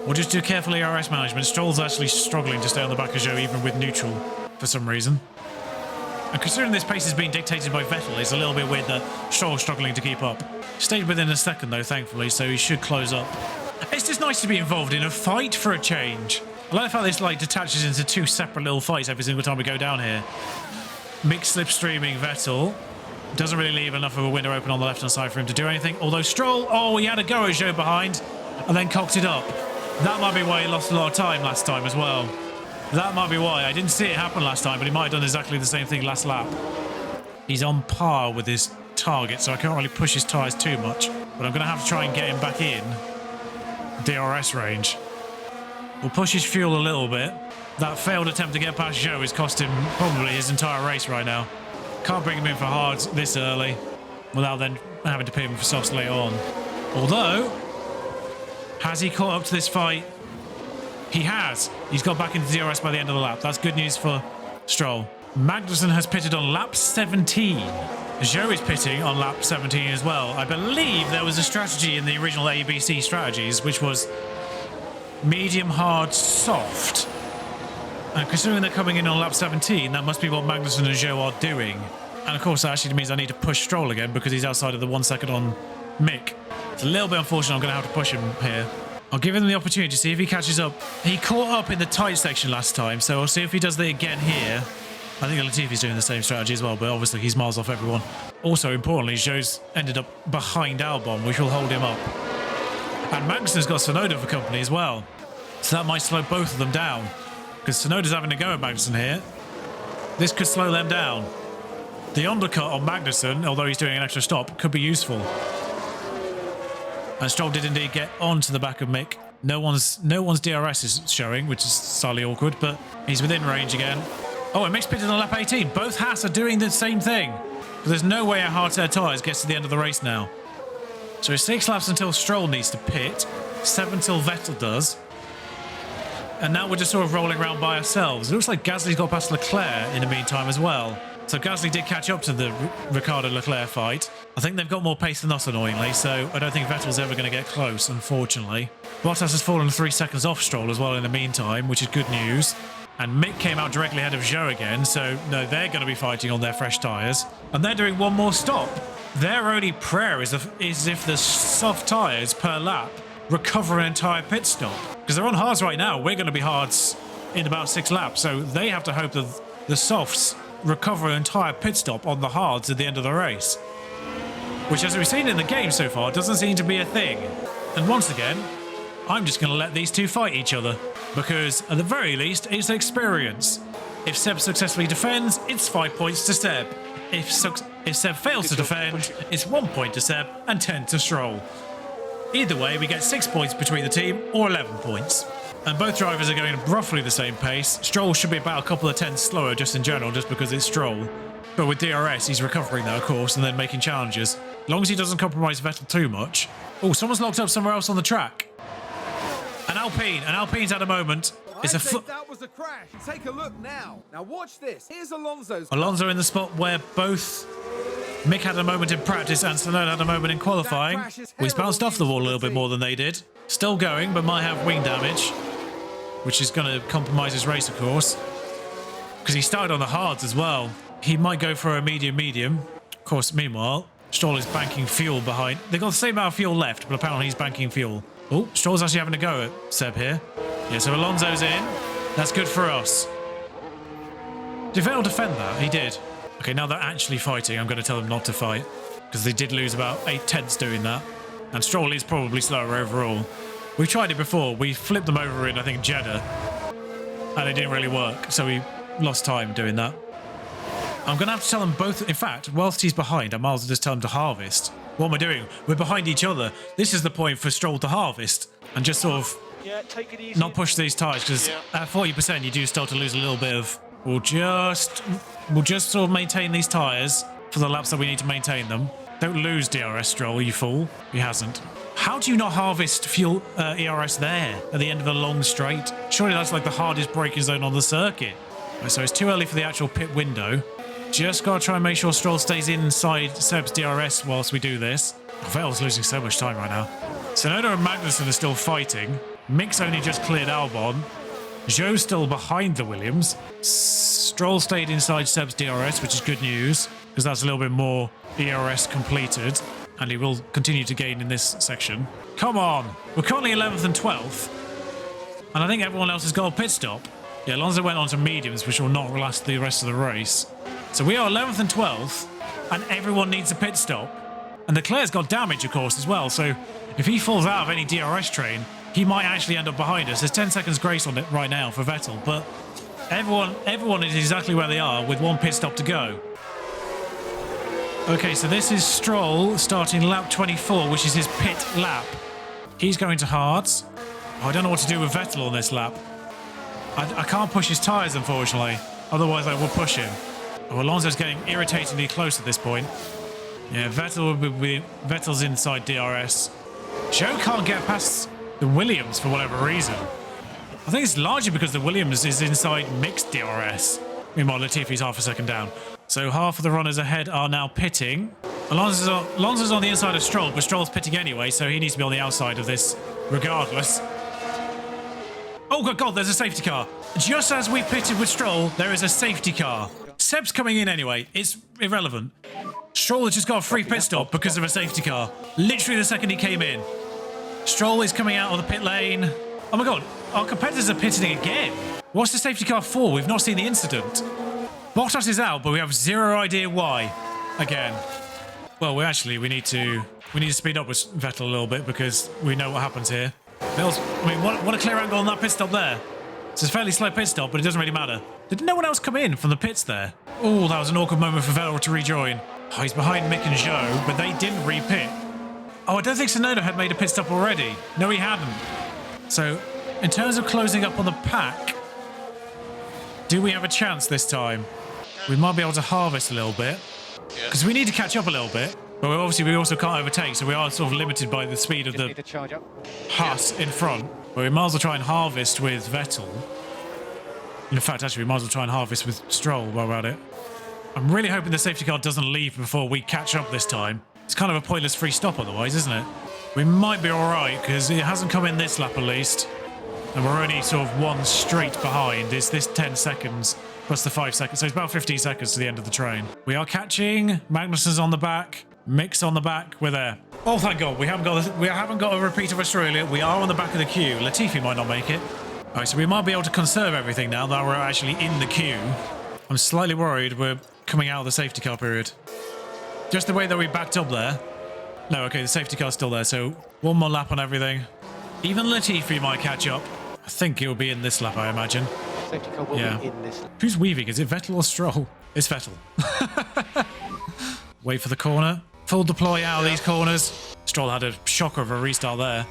Speaker 1: We'll just do careful ERS management. Stroll's actually struggling to stay on the back of Zhou even with neutral for some reason. And considering this pace is being dictated by Vettel, it's a little bit weird that Stroll's struggling to keep up. Stayed within a second though, thankfully, so he should close up. It's just nice to be involved in a fight for a change. I like how this like detaches into two separate little fights every single time we go down here. Mick slipstreaming Vettel. Doesn't really leave enough of a window open on the left-hand side for him to do anything. Although Stroll, oh, he had a go at Zhou behind and then cocked it up. That might be why he lost a lot of time last time as well. That might be why. I didn't see it happen last time, but he might have done exactly the same thing last lap. He's on par with his target, so I can't really push his tyres too much. But I'm going to have to try and get him back in DRS range. We'll push his fuel a little bit. That failed attempt to get past Zhou has cost him probably his entire race right now. Can't bring him in for hards this early without then having to pay him for softs later on. Although, Has he caught up to this fight? He has. He's got back into DRS by the end of the lap. That's good news for Stroll. Magnussen has pitted on lap 17. Zhou is pitting on lap 17 as well. I believe there was a strategy in the original ABC strategies, which was medium, hard, soft. And considering they're coming in on lap 17, that must be what Magnussen and Zhou are doing. And of course, that actually means I need to push Stroll again because he's outside of the 1 second on Mick. It's a little bit unfortunate. I'm going to have to push him here. I'll give him the opportunity to see if he catches up. He caught up in the tight section last time, so I'll see if he does that again here. I think Latifi's doing the same strategy as well, but obviously he's miles off everyone. Also, importantly, Zhou's ended up behind Albon, which will hold him up. And Magnussen's got Tsunoda for company as well. So that might slow both of them down. Because Tsunoda's having to go at Magnussen here. This could slow them down. The undercut on Magnussen, although he's doing an extra stop, could be useful. And Stroll did indeed get onto the back of Mick. No one's DRS is showing, which is slightly awkward, but he's within range again. Oh, and Mick's pitted on lap 18. Both Haas are doing the same thing. There's no way a hard set tyres gets to the end of the race now. So it's 6 laps until Stroll needs to pit, 7 till Vettel does. And now we're just sort of rolling around by ourselves. It looks like Gasly's got past Leclerc in the meantime as well. So Gasly did catch up to the Ricciardo-Leclerc fight. I think they've got more pace than us, annoyingly, so I don't think Vettel's ever going to get close, unfortunately. Bottas has fallen 3 seconds off Stroll as well in the meantime, which is good news. And Mick came out directly ahead of Zhou again, so no, they're going to be fighting on their fresh tyres. And they're doing one more stop. Their only prayer is if the soft tyres per lap recover an entire pit stop. Because they're on hards right now. We're going to be hards in about 6 laps, so they have to hope that the softs recover an entire pit stop on the hards at the end of the race. Which, as we've seen in the game so far, doesn't seem to be a thing. And once again, I'm just going to let these two fight each other. Because, at the very least, it's experience. If Seb successfully defends, it's 5 points to Seb. If Seb fails to defend, it's 1 point to Seb and 10 to Stroll. Either way, we get 6 points between the team, or 11 points. And both drivers are going at roughly the same pace. Stroll should be about a couple of tenths slower just in general, just because it's Stroll. But with DRS, he's recovering though, of course, and then making challenges. As long as he doesn't compromise Vettel too much. Oh, someone's locked up somewhere else on the track. An Alpine's had a moment. It's a
Speaker 2: that was a crash. Take a look now. Now watch this. Here's Alonso's.
Speaker 1: Alonso in the spot where both Mick had a moment in practice and Tsunoda had a moment in qualifying. He's bounced off the wall a little bit more than they did. Still going, but might have wing damage, which is going to compromise his race, of course. Because he started on the hards as well. He might go for a medium. Of course, meanwhile, Stroll is banking fuel behind. They've got the same amount of fuel left, but apparently he's banking fuel. Oh, Stroll's actually having a go at Seb here. Yeah, so Alonso's in. That's good for us. Did Vettel defend that? He did. Okay, now they're actually fighting. I'm going to tell them not to fight. Because they did lose about 8 tenths doing that. And Stroll is probably slower overall. We've tried it before. We flipped them over in, I think, Jeddah. And it didn't really work. So we lost time doing that. I'm going to have to tell them both. In fact, whilst he's behind, I might as well just tell him to harvest. What am I doing? We're behind each other. This is the point for Stroll to harvest. And just sort of
Speaker 4: take it easy.
Speaker 1: Not push these tyres. Because at 40%, you do start to lose a little bit of... We'll just sort of maintain these tyres for the laps that we need to maintain them. Don't lose DRS, Stroll, you fool. He hasn't. How do you not harvest fuel ERS there at the end of a long straight? Surely that's like the hardest braking zone on the circuit. Right, so it's too early for the actual pit window. Just got to try and make sure Stroll stays inside Seb's DRS whilst we do this. Vettel's losing so much time right now. Tsunoda and Magnussen are still fighting. Mick's only just cleared Albon. Zhou's still behind the Williams. Stroll stayed inside Seb's DRS, which is good news, because that's a little bit more ERS completed, and he will continue to gain in this section. Come on! We're currently 11th and 12th, and I think everyone else has got a pit stop. Yeah, Alonso went on to mediums, which will not last the rest of the race. So we are 11th and 12th, and everyone needs a pit stop. And Leclerc's got damage, of course, as well, so if he falls out of any DRS train, he might actually end up behind us. There's 10 seconds grace on it right now for Vettel, but everyone is exactly where they are with one pit stop to go. Okay, so this is Stroll starting lap 24, which is his pit lap. He's going to hards. Oh, I don't know what to do with Vettel on this lap. I can't push his tyres, unfortunately. Otherwise, I will push him. Oh, Alonso's getting irritatingly close at this point. Yeah, Vettel's inside DRS. Zhou can't get past the Williams for whatever reason. I think it's largely because the Williams is inside mixed DRS. Meanwhile, Latifi's half a second down. So half of the runners ahead are now pitting. Alonso's on the inside of Stroll, but Stroll's pitting anyway, so he needs to be on the outside of this regardless. Oh, good God, there's a safety car. Just as we pitted with Stroll, there is a safety car. Seb's coming in anyway. It's irrelevant. Stroll has just got a free pit stop because of a safety car. Literally the second he came in. Stroll is coming out of the pit lane. Oh my God, our competitors are pitting again. What's the safety car for? We've not seen the incident. Bottas is out, but we have zero idea why. Again. Well, we need to speed up with Vettel a little bit because we know what happens here. What a clear angle on that pit stop there. It's a fairly slow pit stop, but it doesn't really matter. Did no one else come in from the pits there? Oh, that was an awkward moment for Vettel to rejoin. Oh, he's behind Mick and Zhou, but they didn't re-pit. Oh, I don't think Tsunoda had made a pit stop already. No, he hadn't. So, in terms of closing up on the pack, do we have a chance this time? We might be able to harvest a little bit. Because we need to catch up a little bit. But we also can't overtake, so we are sort of limited by the speed of the Haas in front. But we might as well try and harvest with Vettel. In fact, actually, we might as well try and harvest with Stroll while we're at it. I'm really hoping the safety car doesn't leave before we catch up this time. It's kind of a pointless free stop otherwise, isn't it? We might be all right, because it hasn't come in this lap at least. And we're only sort of one straight behind. It's this 10 seconds plus the 5 seconds. So it's about 15 seconds to the end of the train. We are catching. Magnussen's on the back. Mick's on the back. We're there. Oh, thank God. We haven't got a repeat of Australia. We are on the back of the queue. Latifi might not make it. All right, so we might be able to conserve everything now that we're actually in the queue. I'm slightly worried we're coming out of the safety car period. Just the way that we backed up there. No, okay, the safety car's still there, so one more lap on everything. Even Latifi might catch up. I think he'll be in this lap, I imagine.
Speaker 4: Safety car will be in this lap.
Speaker 1: Who's weaving? Is it Vettel or Stroll? It's Vettel. Wait for the corner. Full deploy out of these corners. Stroll had a shocker of a restart there.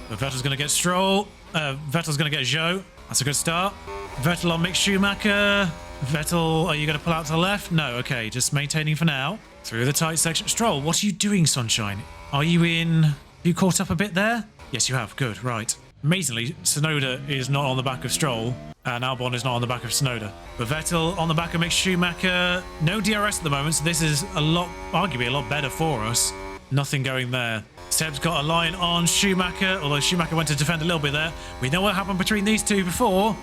Speaker 1: But Vettel's going to get Stroll. Vettel's going to get Zhou. That's a good start. Vettel on Mick Schumacher. Vettel, are you going to pull out to the left? No, okay, just maintaining for now. Through the tight section. Stroll, what are you doing, Sunshine? Are you in... Have you caught up a bit there? Yes, you have. Good, right. Amazingly, Tsunoda is not on the back of Stroll, and Albon is not on the back of Tsunoda. But Vettel on the back of Mick Schumacher. No DRS at the moment, so this is arguably a lot better for us. Nothing going there. Seb's got a line on Schumacher, although Schumacher went to defend a little bit there. We know what happened between these two before.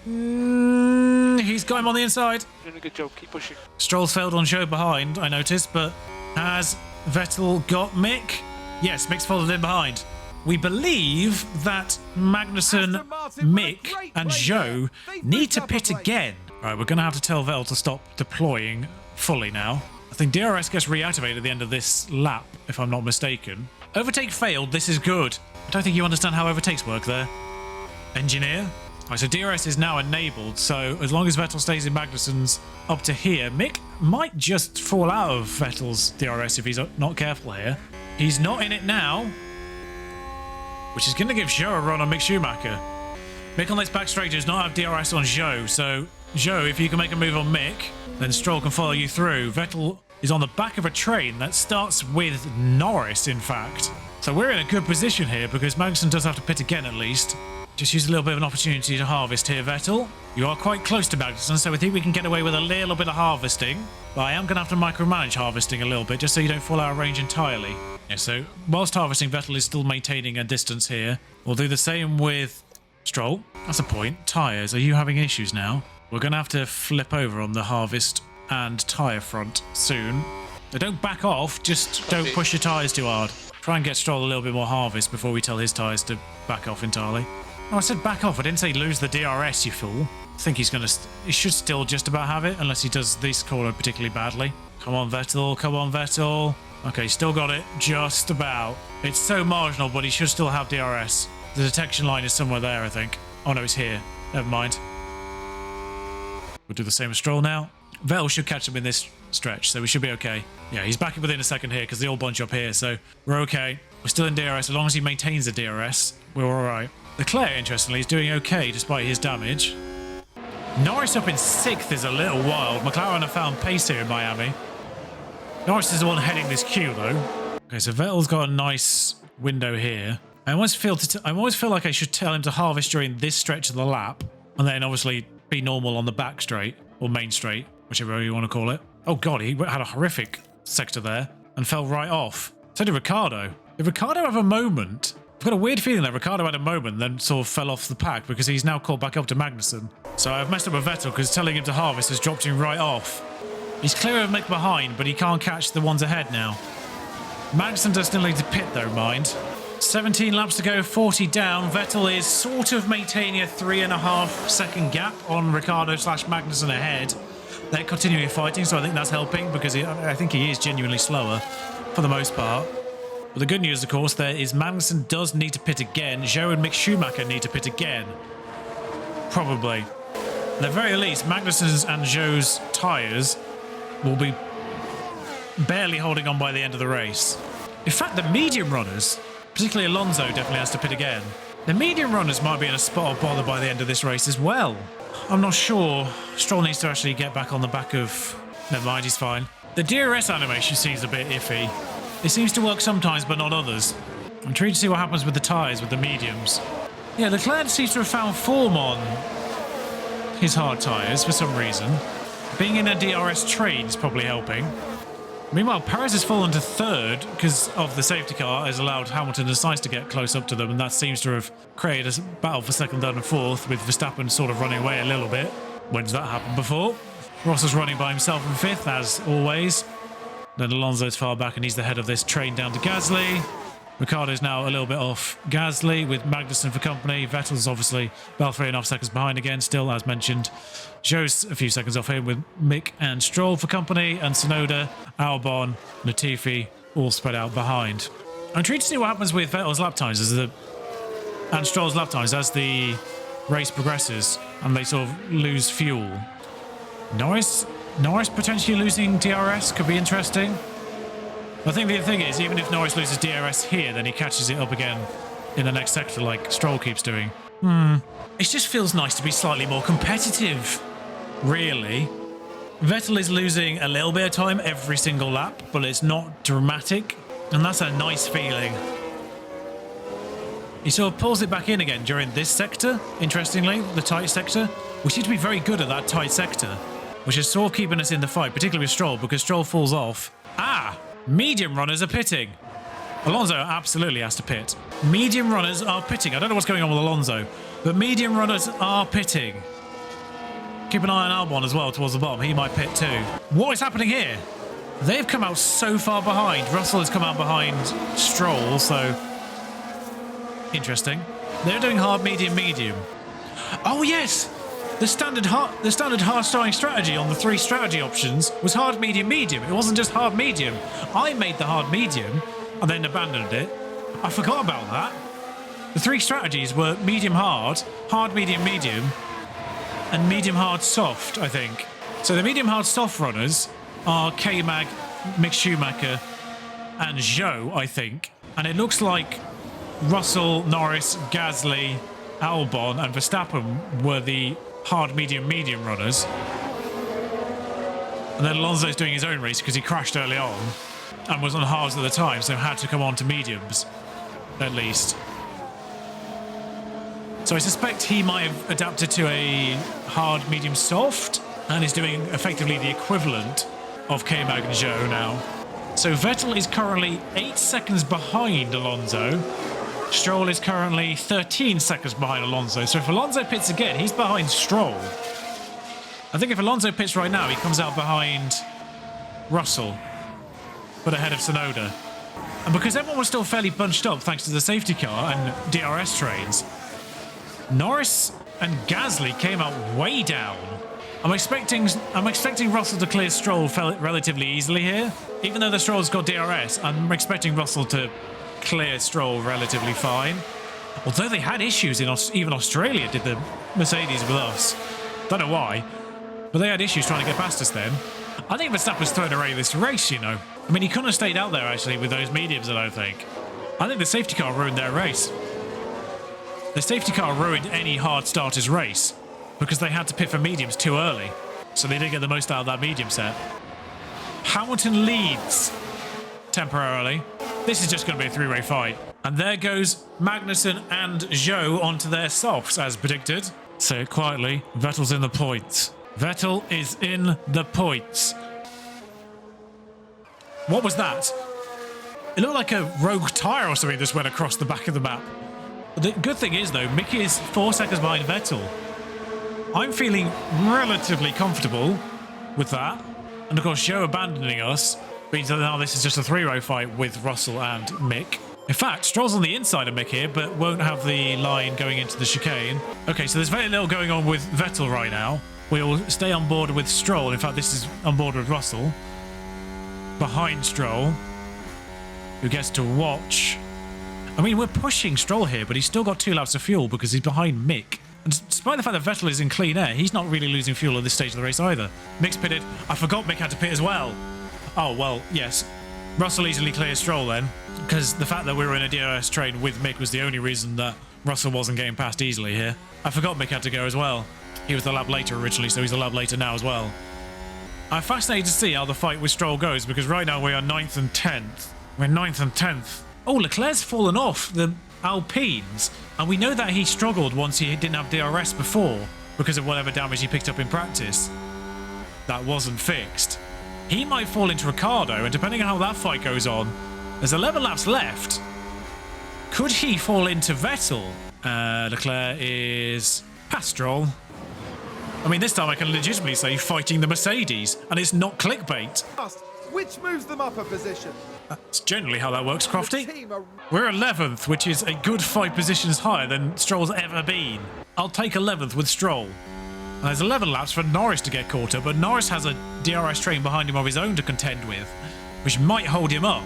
Speaker 1: He's got him on the inside.
Speaker 4: Doing a good job. Keep pushing.
Speaker 1: Stroll's failed on Zhou behind, I noticed, but has Vettel got Mick? Yes, Mick's followed in behind. We believe that Magnussen, Mick, and Zhou need to pit again. All right, we're going to have to tell Vettel to stop deploying fully now. I think DRS gets reactivated at the end of this lap, if I'm not mistaken. Overtake failed. This is good. I don't think you understand how overtakes work there. Engineer? All right, so DRS is now enabled, so as long as Vettel stays in Magnussen's up to here, Mick might just fall out of Vettel's DRS if he's not careful here. He's not in it now, which is going to give Zhou a run on Mick Schumacher. Mick on this back straight does not have DRS on Zhou, so Zhou, if you can make a move on Mick, then Stroll can follow you through. Vettel is on the back of a train that starts with Norris, in fact. So we're in a good position here because Magnussen does have to pit again at least. Just use a little bit of an opportunity to harvest here, Vettel. You are quite close to Magnussen, so I think we can get away with a little bit of harvesting. But I am going to have to micromanage harvesting a little bit, just so you don't fall out of range entirely. Yeah, so whilst harvesting, Vettel is still maintaining a distance here. We'll do the same with Stroll. That's a point. Tyres, are you having issues now? We're going to have to flip over on the harvest and tyre front soon. So don't back off, just don't push your tyres too hard. Try and get Stroll a little bit more harvest before we tell his tyres to back off entirely. Oh, I said back off. I didn't say lose the DRS, you fool. I think he's going to... He should still just about have it, unless he does this corner particularly badly. Come on, Vettel. Come on, Vettel. Okay, still got it. Just about. It's so marginal, but he should still have DRS. The detection line is somewhere there, I think. Oh, no, it's here. Never mind. We'll do the same with Stroll now. Vettel should catch him in this stretch, so we should be okay. Yeah, he's back within a second here, because they all bunch up here, so we're okay. We're still in DRS. As long as he maintains the DRS, we're all right. Leclerc, interestingly, is doing okay despite his damage. Norris up in 6th is a little wild. McLaren have found pace here in Miami. Norris is the one heading this queue, though. Okay, so Vettel's got a nice window here. I always feel like I should tell him to harvest during this stretch of the lap, and then obviously be normal on the back straight, or main straight, whichever you want to call it. Oh god, he had a horrific sector there, and fell right off. So did Ricciardo. Did Ricciardo have a moment? I've got a weird feeling that Ricciardo had a moment, then sort of fell off the pack, because he's now caught back up to Magnussen. So I've messed up with Vettel, because telling him to harvest has dropped him right off. He's clear of Mick behind, but he can't catch the ones ahead now. Magnussen does still need to pit though, mind. 17 laps to go, 40 down. Vettel is sort of maintaining a 3.5 second gap on Ricciardo / Magnussen ahead. They're continuing fighting, so I think that's helping, because I think he is genuinely slower for the most part. But the good news, of course, there is Magnussen does need to pit again. Zhou and Mick Schumacher need to pit again. Probably. At the very least, Magnussen's and Zhou's tyres will be barely holding on by the end of the race. In fact, the medium runners, particularly Alonso, definitely has to pit again. The medium runners might be in a spot of bother by the end of this race as well. I'm not sure. Stroll needs to actually get back on the back of... Never mind, he's fine. The DRS animation seems a bit iffy. It seems to work sometimes, but not others. I'm intrigued to see what happens with the tyres, with the mediums. Yeah, Leclerc seems to have found form on his hard tyres for some reason. Being in a DRS train is probably helping. Meanwhile, Perez has fallen to third because of the safety car has allowed Hamilton and Sainz to get close up to them, and that seems to have created a battle for second, third and fourth, with Verstappen sort of running away a little bit. When's that happened before? Russell's running by himself in fifth, as always. Then Alonso's far back and he's the head of this train down to Gasly. Ricciardo's now a little bit off Gasly with Magnussen for company. Vettel's obviously about 3.5 seconds behind again, still, as mentioned. Zhou's a few seconds off him with Mick and Stroll for company, and Tsunoda, Albon, Latifi all spread out behind. I'm intrigued to see what happens with Vettel's lap times and Stroll's lap times as the race progresses and they sort of lose fuel. Norris potentially losing DRS could be interesting. I think the thing is, even if Norris loses DRS here, then he catches it up again in the next sector like Stroll keeps doing. It just feels nice to be slightly more competitive, really. Vettel is losing a little bit of time every single lap, but it's not dramatic, and that's a nice feeling. He sort of pulls it back in again during this sector, interestingly, the tight sector. We seem to be very good at that tight sector, which is sort of keeping us in the fight, particularly with Stroll, because Stroll falls off. Medium runners are pitting. Alonso absolutely has to pit. Medium runners are pitting. I don't know what's going on with Alonso, but medium runners are pitting. Keep an eye on Albon as well towards the bottom. He might pit too. What is happening here? They've come out so far behind. Russell has come out behind Stroll, so interesting. They're doing hard, medium, medium. Oh yes! The standard hard starting strategy on the 3 strategy options was hard, medium, medium. It wasn't just hard, medium. I made the hard, medium and then abandoned it. I forgot about that. The 3 strategies were medium, hard, medium, medium, and medium, hard, soft, I think. So the medium, hard, soft runners are K-Mag, Mick Schumacher, and Zhou, I think. And it looks like Russell, Norris, Gasly, Albon, and Verstappen were the hard, medium, medium runners. And then Alonso's doing his own race because he crashed early on and was on hards at the time, so had to come on to mediums, at least. So I suspect he might have adapted to a hard, medium, soft, and is doing effectively the equivalent of K-Mag and Zhou now. So Vettel is currently 8 seconds behind Alonso. Stroll is currently 13 seconds behind Alonso. So if Alonso pits again, he's behind Stroll. I think if Alonso pits right now, he comes out behind Russell, but ahead of Tsunoda. And because everyone was still fairly bunched up thanks to the safety car and DRS trains, Norris and Gasly came out way down. I'm expecting Russell to clear Stroll relatively easily here. Even though the Stroll's got DRS, I'm expecting Russell to clear Stroll relatively fine. Although they had issues in even Australia, did the Mercedes with us. Don't know why, but they had issues trying to get past us then. I think Verstappen's thrown away this race, you know. I mean, he couldn't have stayed out there actually with those mediums, I don't think. I think the safety car ruined their race. The safety car ruined any hard starters race because they had to pit for mediums too early, so they didn't get the most out of that medium set. Hamilton leads temporarily. This is just going to be a 3-way fight. And there goes Magnussen and Zhou onto their softs, as predicted. Say it quietly, Vettel's in the points. Vettel is in the points. What was that? It looked like a rogue tyre or something just went across the back of the map. The good thing is, though, Mickey is 4 seconds behind Vettel. I'm feeling relatively comfortable with that. And of course, Zhou abandoning us means that now this is just a 3-row fight with Russell and Mick. In fact, Stroll's on the inside of Mick here, but won't have the line going into the chicane. Okay, so there's very little going on with Vettel right now. We'll stay on board with Stroll. In fact, this is on board with Russell. Behind Stroll, who gets to watch. I mean, we're pushing Stroll here, but he's still got 2 laps of fuel because he's behind Mick. And despite the fact that Vettel is in clean air, he's not really losing fuel at this stage of the race either. Mick's pitted. I forgot Mick had to pit as well. Oh, well, yes. Russell easily clears Stroll then, because the fact that we were in a DRS train with Mick was the only reason that Russell wasn't getting past easily here. I forgot Mick had to go as well. He was the lap later originally, so he's a lap later now as well. I'm fascinated to see how the fight with Stroll goes, because right now we are 9th and 10th. We're 9th and 10th. Oh, Leclerc's fallen off the Alpines, and we know that he struggled once he didn't have DRS before because of whatever damage he picked up in practice. That wasn't fixed. He might fall into Ricciardo, and depending on how that fight goes on, there's 11 laps left. Could he fall into Vettel? Leclerc is past Stroll. I mean, this time I can legitimately say fighting the Mercedes, and it's not clickbait.
Speaker 2: Which moves them up a position.
Speaker 1: That's generally how that works, Crofty. We're 11th, which is a good 5 positions higher than Stroll's ever been. I'll take 11th with Stroll. And there's 11 laps for Norris to get caught up, but Norris has a DRS train behind him of his own to contend with, which might hold him up.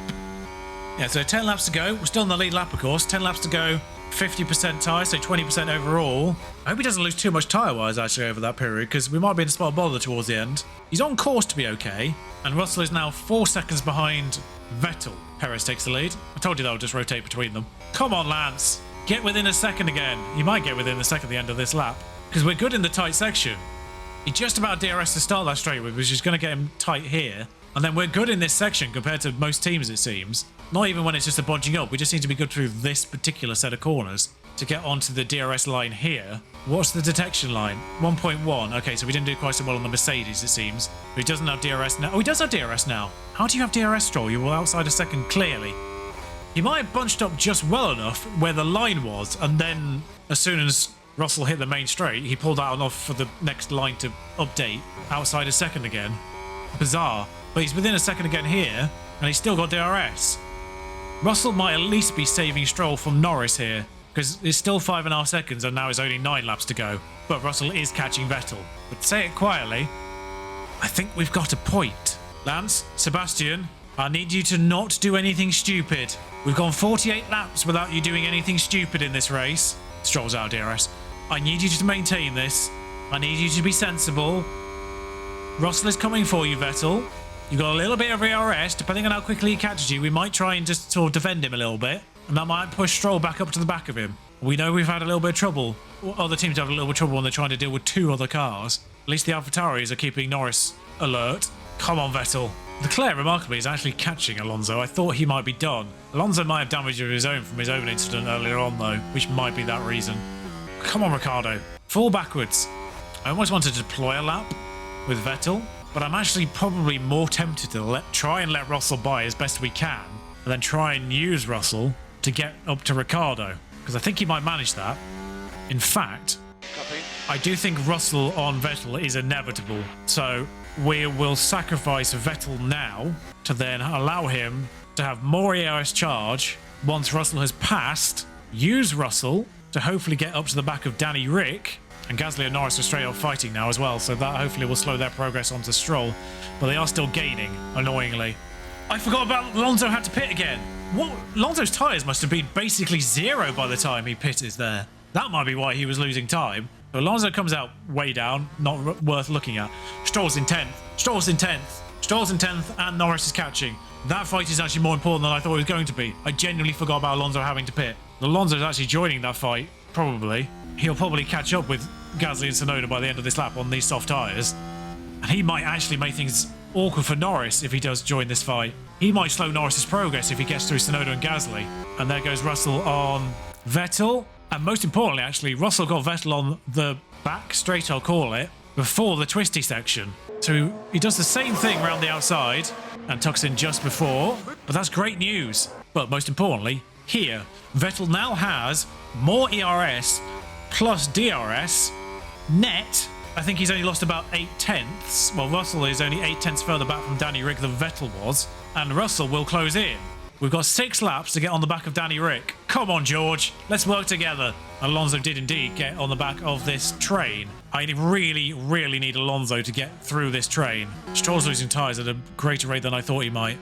Speaker 1: Yeah, so 10 laps to go. We're still in the lead lap, of course. 10 laps to go. 50% tyre, so 20% overall. I hope he doesn't lose too much tyre-wise, actually, over that period, because we might be in a spot of bother towards the end. He's on course to be okay, and Russell is now 4 seconds behind Vettel. Perez takes the lead. I told you that would just rotate between them. Come on, Lance. Get within a second again. You might get within a second at the end of this lap, because we're good in the tight section. He just about DRS to start that straight with, which is going to get him tight here. And then we're good in this section compared to most teams, it seems. Not even when it's just a bunching up. We just need to be good through this particular set of corners to get onto the DRS line here. What's the detection line? 1.1. Okay, so we didn't do quite so well on the Mercedes, it seems. But he doesn't have DRS now. Oh, he does have DRS now. How do you have DRS, Stroll? You were outside a second, clearly. He might have bunched up just well enough where the line was, and then as soon as Russell hit the main straight, he pulled out enough for the next line to update outside a second again. Bizarre. But he's within a second again here, and he's still got DRS. Russell might at least be saving Stroll from Norris here, because it's still 5.5 seconds and now it's only 9 laps to go. But Russell is catching Vettel. But say it quietly, I think we've got a point. Lance, Sebastian, I need you to not do anything stupid. We've gone 48 laps without you doing anything stupid in this race. Stroll's out of DRS. I need you to maintain this. I need you to be sensible. Russell is coming for you, Vettel. You've got a little bit of DRS. Depending on how quickly he catches you, we might try and just sort of defend him a little bit. And that might push Stroll back up to the back of him. We know we've had a little bit of trouble. Other teams have a little bit of trouble when they're trying to deal with 2 other cars. At least the AlphaTauris are keeping Norris alert. Come on, Vettel. Leclerc, remarkably, is actually catching Alonso. I thought he might be done. Alonso might have damage of his own from his own incident earlier on, though, which might be that reason. Come on, Ricciardo. Fall backwards. I almost wanted to deploy a lap with Vettel, but I'm actually probably more tempted to try and let Russell by as best we can, and then try and use Russell to get up to Ricciardo, because I think he might manage that. In fact, I do think Russell on Vettel is inevitable, so we will sacrifice Vettel now to then allow him to have more ERS charge once Russell has passed, use Russell to hopefully get up to the back of Danny Rick, and Gasly and Norris are straight up fighting now as well, so that hopefully will slow their progress onto Stroll, but they are still gaining, annoyingly. I forgot about Alonso had to pit again. What? Alonso's tyres must have been basically 0 by the time he pitted there. That might be why he was losing time. But Alonso comes out way down, not worth looking at. Stroll's in 10th. Stroll's in 10th. Stroll's in 10th, and Norris is catching. That fight is actually more important than I thought it was going to be. I genuinely forgot about Alonso having to pit. Alonso's actually joining that fight, probably. He'll probably catch up with Gasly and Tsunoda by the end of this lap on these soft tyres. And he might actually make things awkward for Norris if he does join this fight. He might slow Norris's progress if he gets through Tsunoda and Gasly. And there goes Russell on Vettel. And most importantly, actually, Russell got Vettel on the back straight, I'll call it, before the twisty section. So he does the same thing around the outside and tucks in just before. But that's great news. But most importantly, here, Vettel now has more ERS plus DRS net. I think he's only lost about 8/10. Well, Russell is only 8/10 further back from Danny Rick than Vettel was. And Russell will close in. We've got 6 laps to get on the back of Danny Rick. Come on, George. Let's work together. Alonso did indeed get on the back of this train. I really, really need Alonso to get through this train. Stroll's losing tyres at a greater rate than I thought he might.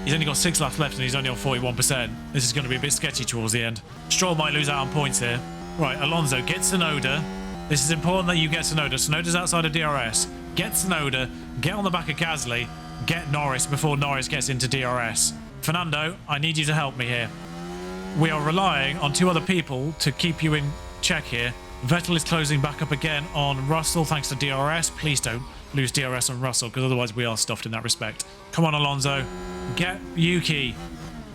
Speaker 1: He's only got 6 laps left and he's only on 41%. This is going to be a bit sketchy towards the end. Stroll might lose out on points here. Right, Alonso, get Tsunoda. This is important that you get Tsunoda. Tsunoda's outside of DRS. Get Tsunoda, get on the back of Gasly, get Norris before Norris gets into DRS. Fernando, I need you to help me here. We are relying on 2 other people to keep you in check here. Vettel is closing back up again on Russell thanks to DRS. Please don't lose DRS on Russell because otherwise we are stuffed in that respect. Come on, Alonso. Get Yuki.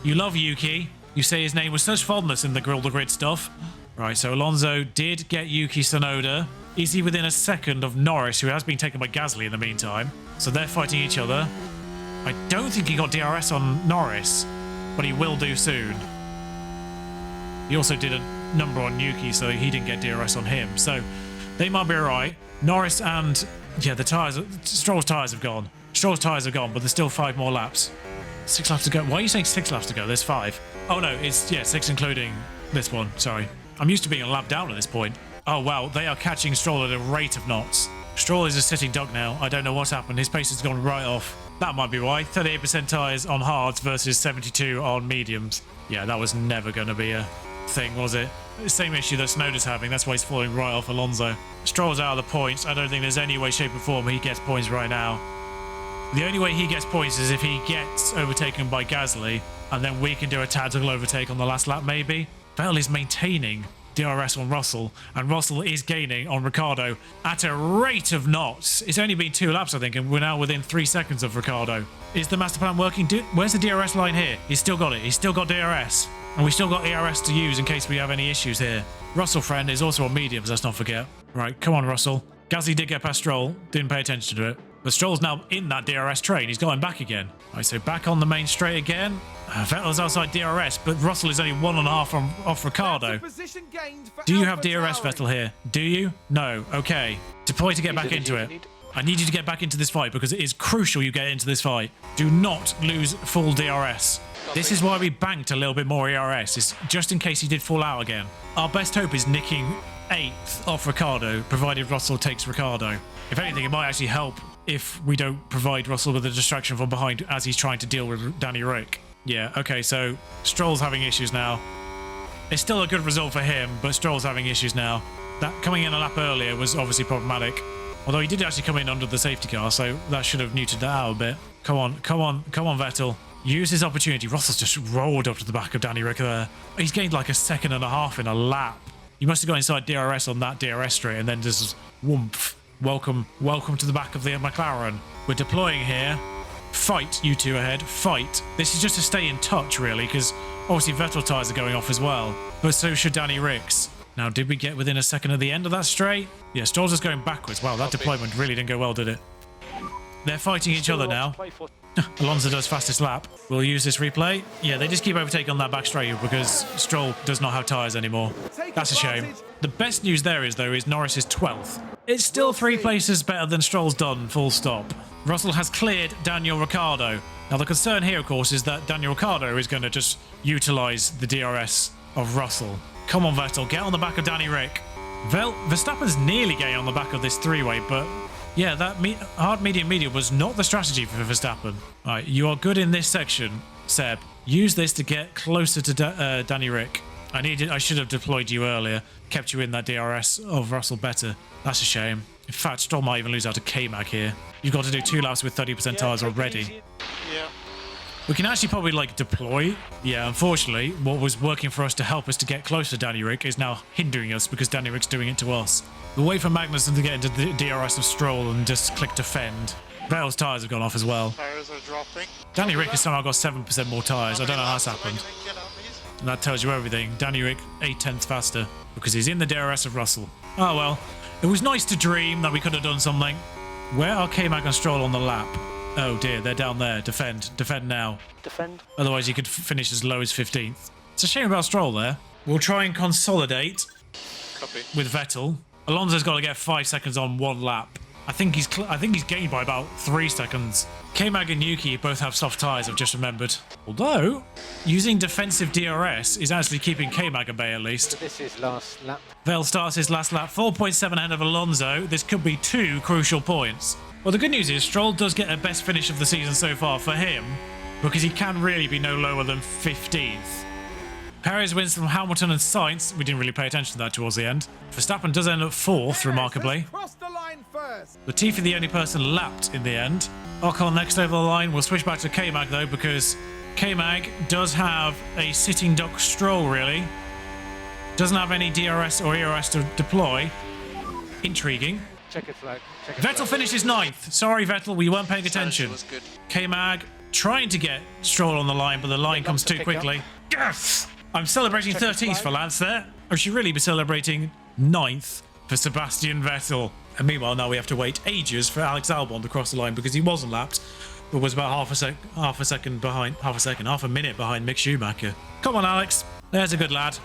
Speaker 1: You love Yuki. You say his name with such fondness in the Grill the Grid stuff. Right, so Alonso did get Yuki Tsunoda. Is he within a second of Norris, who has been taken by Gasly in the meantime? So they're fighting each other. I don't think he got DRS on Norris, but he will do soon. He also did a number on Yuki, so he didn't get DRS on him. So they might be alright. Norris and... yeah, the tyres... Stroll's tyres have gone. Stroll's tyres are gone, but there's still 5 more laps. 6 laps to go. Why are you saying 6 laps to go? There's 5. Oh no, it's... yeah, 6 including this one. Sorry. I'm used to being a lap down at this point. Oh wow, they are catching Stroll at a rate of knots. Stroll is a sitting duck now. I don't know what's happened. His pace has gone right off. That might be why. 38% tyres on hards versus 72 on mediums. Yeah, that was never going to be a thing, was it? Same issue that Tsunoda's having. That's why he's falling right off Alonso. Stroll's out of the points. I don't think there's any way, shape or form he gets points right now. The only way he gets points is if he gets overtaken by Gasly, and then we can do a tactical overtake on the last lap, maybe. Vettel is maintaining DRS on Russell, and Russell is gaining on Ricciardo at a rate of knots. It's only been 2 laps, I think, and we're now within 3 seconds of Ricciardo. Is the master plan working? Where's the DRS line here? He's still got it. He's still got DRS. And we still got ERS to use in case we have any issues here. Russell, friend, is also on mediums, let's not forget. Right, come on, Russell. Gasly did get past Stroll, didn't pay attention to it. But Stroll's now in that DRS train. He's got him back again. Right, so back on the main straight again. Vettel's outside DRS, but Russell is only 1.5 off Ricciardo. Do you have DRS, Vettel, here? Do you? No. Okay. Deploy to get back into it. I need you to get back into this fight because it is crucial you get into this fight. Do not lose full DRS. This is why we banked a little bit more ERS, is just in case he did fall out again. Our best hope is nicking 8th off Ricciardo, provided Russell takes Ricciardo. If anything, it might actually help if we don't provide Russell with a distraction from behind as he's trying to deal with Danny Rick. Yeah, okay, so Stroll's having issues now. It's still a good result for him, but Stroll's having issues now. That coming in a lap earlier was obviously problematic. Although he did actually come in under the safety car, so that should have neutered that out a bit. Come on, come on, come on, Vettel. Use his opportunity. Russell's just rolled up to the back of Danny Rick there. He's gained like 1.5 seconds in a lap. You must have got inside DRS on that DRS straight and then just whoomph. Welcome to the back of the McLaren. We're deploying here. Fight, you two ahead. Fight. This is just to stay in touch, really, because obviously Vettel tyres are going off as well. But so should Danny Rick's. Now, did we get within 1 second of the end of that straight? Yeah, Stroll's just going backwards. Wow, that deployment really didn't go well, did it? They're fighting each other now. Alonso does fastest lap. We'll use this replay. Yeah, they just keep overtaking on that back straight because Stroll does not have tyres anymore. That's a shame. The best news there is, though, is Norris is 12th. It's still 3 places better than Stroll's done, full stop. Russell has cleared Daniel Ricciardo. Now, the concern here, of course, is that Daniel Ricciardo is going to just utilise the DRS of Russell. Come on, Vettel, get on the back of Danny Rick. Verstappen's nearly getting on the back of this 3-way, but yeah, that hard medium was not the strategy for Verstappen. All right, you are good in this section, Seb. Use this to get closer to Danny Rick. I should have deployed you earlier, kept you in that DRS of Russell better. That's a shame. In fact, Stroll might even lose out to K-Mag here. You've got to do 2 laps with 30% tyres already.
Speaker 4: Yeah. We
Speaker 1: can actually probably like deploy. Yeah, unfortunately, what was working for us to help us to get close to Danny Rick is now hindering us because Danny Rick's doing it to us. We'll wait for Magnussen to get into the DRS of Stroll and just click defend. Vettel's tyres have gone off as well.
Speaker 4: Tires are dropping.
Speaker 1: Danny Rick has somehow got 7% more tyres. I don't know how that's happened. And that tells you everything. Danny Rick 8/10 faster because he's in the DRS of Russell. Oh well. It was nice to dream that we could have done something. Where are K-Mag and Stroll on the lap? Oh dear, they're down there. Defend. Defend now.
Speaker 5: Defend.
Speaker 1: Otherwise you could finish as low as 15th. It's a shame about Stroll there. We'll try and consolidate
Speaker 4: Copy.
Speaker 1: with Vettel. Alonso's got to get 5 seconds on one lap. I think he's gained by about 3 seconds. K-Mag and Yuki both have soft tyres, I've just remembered. Although, using defensive DRS is actually keeping K-Mag at bay at least.
Speaker 5: So this is last lap.
Speaker 1: Vettel starts his last lap, 4.7 ahead of Alonso. This could be 2 crucial points. Well, the good news is Stroll does get a best finish of the season so far for him, because he can really be no lower than 15th. Perez wins from Hamilton and Sainz. We didn't really pay attention to that towards the end. Verstappen does end up 4th, remarkably.
Speaker 2: Cross the line first.
Speaker 1: Latifi, the only person lapped in the end. Ocon next over the line. We'll switch back to K-Mag though, because K-Mag does have a sitting duck Stroll, really. Doesn't have any DRS or ERS to deploy. Intriguing.
Speaker 5: Checker flag. Checker
Speaker 1: Vettel
Speaker 5: flag.
Speaker 1: finishes 9th. Sorry, Vettel, we weren't paying attention.
Speaker 4: Was good.
Speaker 1: K-Mag trying to get Stroll on the line, but the line comes too quickly. Yes! I'm celebrating 13th for Lance there. I should really be celebrating 9th for Sebastian Vettel. And meanwhile, now we have to wait ages for Alex Albon to cross the line because he wasn't lapped, but was about half a minute behind Mick Schumacher. Come on, Alex. There's a good lad.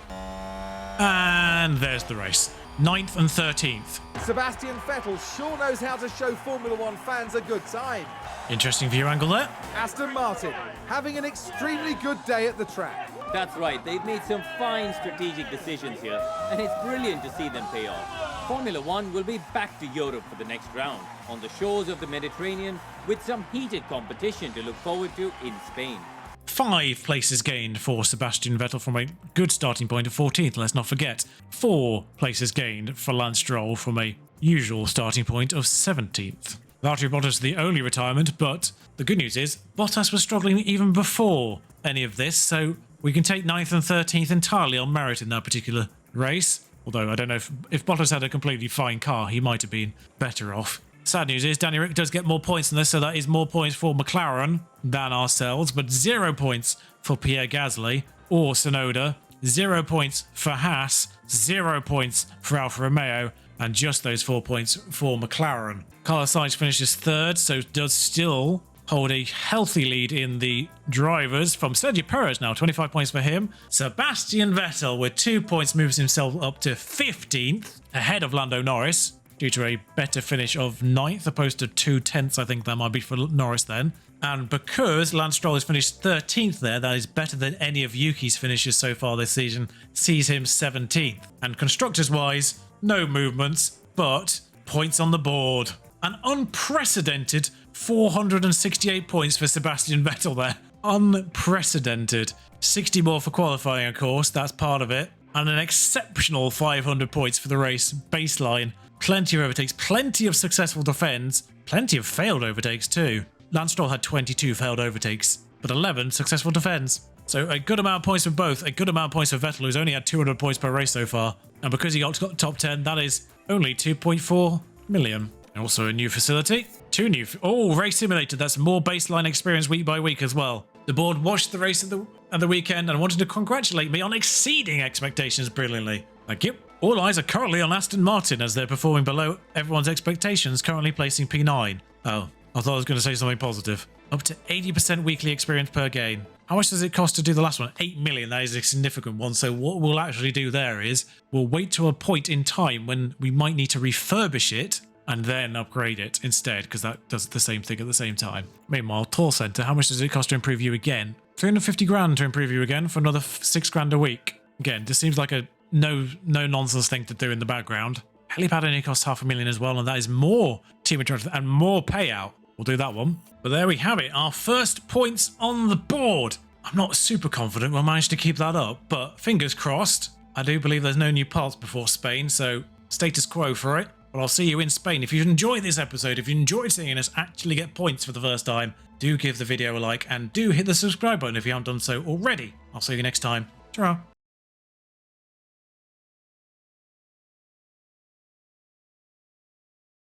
Speaker 1: And there's the race. 9th and 13th.
Speaker 2: Sebastian Vettel sure knows how to show Formula One fans a good time.
Speaker 1: Interesting view angle there.
Speaker 2: Aston Martin having an extremely good day at the track.
Speaker 3: That's right, they've made some fine strategic decisions here, and it's brilliant to see them pay off. Formula One will be back to Europe for the next round, on the shores of the Mediterranean, with some heated competition to look forward to in Spain.
Speaker 1: 5 places gained for Sebastian Vettel from a good starting point of 14th, let's not forget. 4 places gained for Lance Stroll from a usual starting point of 17th. Valtteri Bottas the only retirement, but the good news is Bottas was struggling even before any of this, so we can take 9th and 13th entirely on merit in that particular race. Although I don't know if Bottas had a completely fine car, he might have been better off. Sad news is Danny Rick does get more points than this, so that is more points for McLaren than ourselves, but 0 points for Pierre Gasly or Tsunoda, 0 points for Haas, 0 points for Alfa Romeo, and just those 4 points for McLaren. Carlos Sainz finishes 3rd, so does still hold a healthy lead in the drivers from Sergio Perez now, 25 points for him. Sebastian Vettel with 2 points moves himself up to 15th, ahead of Lando Norris, due to a better finish of 9th opposed to 2/10, I think that might be for Norris then. And because Lance Stroll has finished 13th there, that is better than any of Yuki's finishes so far this season, sees him 17th. And constructors-wise, no movements, but points on the board. An unprecedented 468 points for Sebastian Vettel there. Unprecedented. 60 more for qualifying, of course, that's part of it. And an exceptional 500 points for the race baseline. Plenty of overtakes, plenty of successful defends, plenty of failed overtakes too. Lance Stroll had 22 failed overtakes, but 11 successful defends. So a good amount of points for both, a good amount of points for Vettel, who's only had 200 points per race so far. And because he got top 10, that is only 2.4 million. And also a new facility. 2 new... Oh, race simulator. That's more baseline experience week by week as well. The board watched the race at the weekend and wanted to congratulate me on exceeding expectations brilliantly. Thank you. All eyes are currently on Aston Martin as they're performing below everyone's expectations, currently placing P9. Oh, I thought I was going to say something positive. Up to 80% weekly experience per game. How much does it cost to do the last one? 8 million, that is a significant one. So what we'll actually do there is we'll wait to a point in time when we might need to refurbish it and then upgrade it instead, because that does the same thing at the same time. Meanwhile, Tour Centre, how much does it cost to improve you again? 350 grand to improve you again for another 6 grand a week. Again, this seems like a no nonsense thing to do in the background. Helipad only costs 500,000 as well, and that is more team interest and more payout. We'll do that one. But there we have it, our first points on the board. I'm not super confident we'll manage to keep that up, but fingers crossed. I do believe there's no new parts before Spain, so status quo for it. But I'll see you in Spain. If you enjoyed this episode, if you enjoyed seeing us actually get points for the first time, do give the video a like and do hit the subscribe button if you haven't done so already. I'll see you next time. Ta-ra.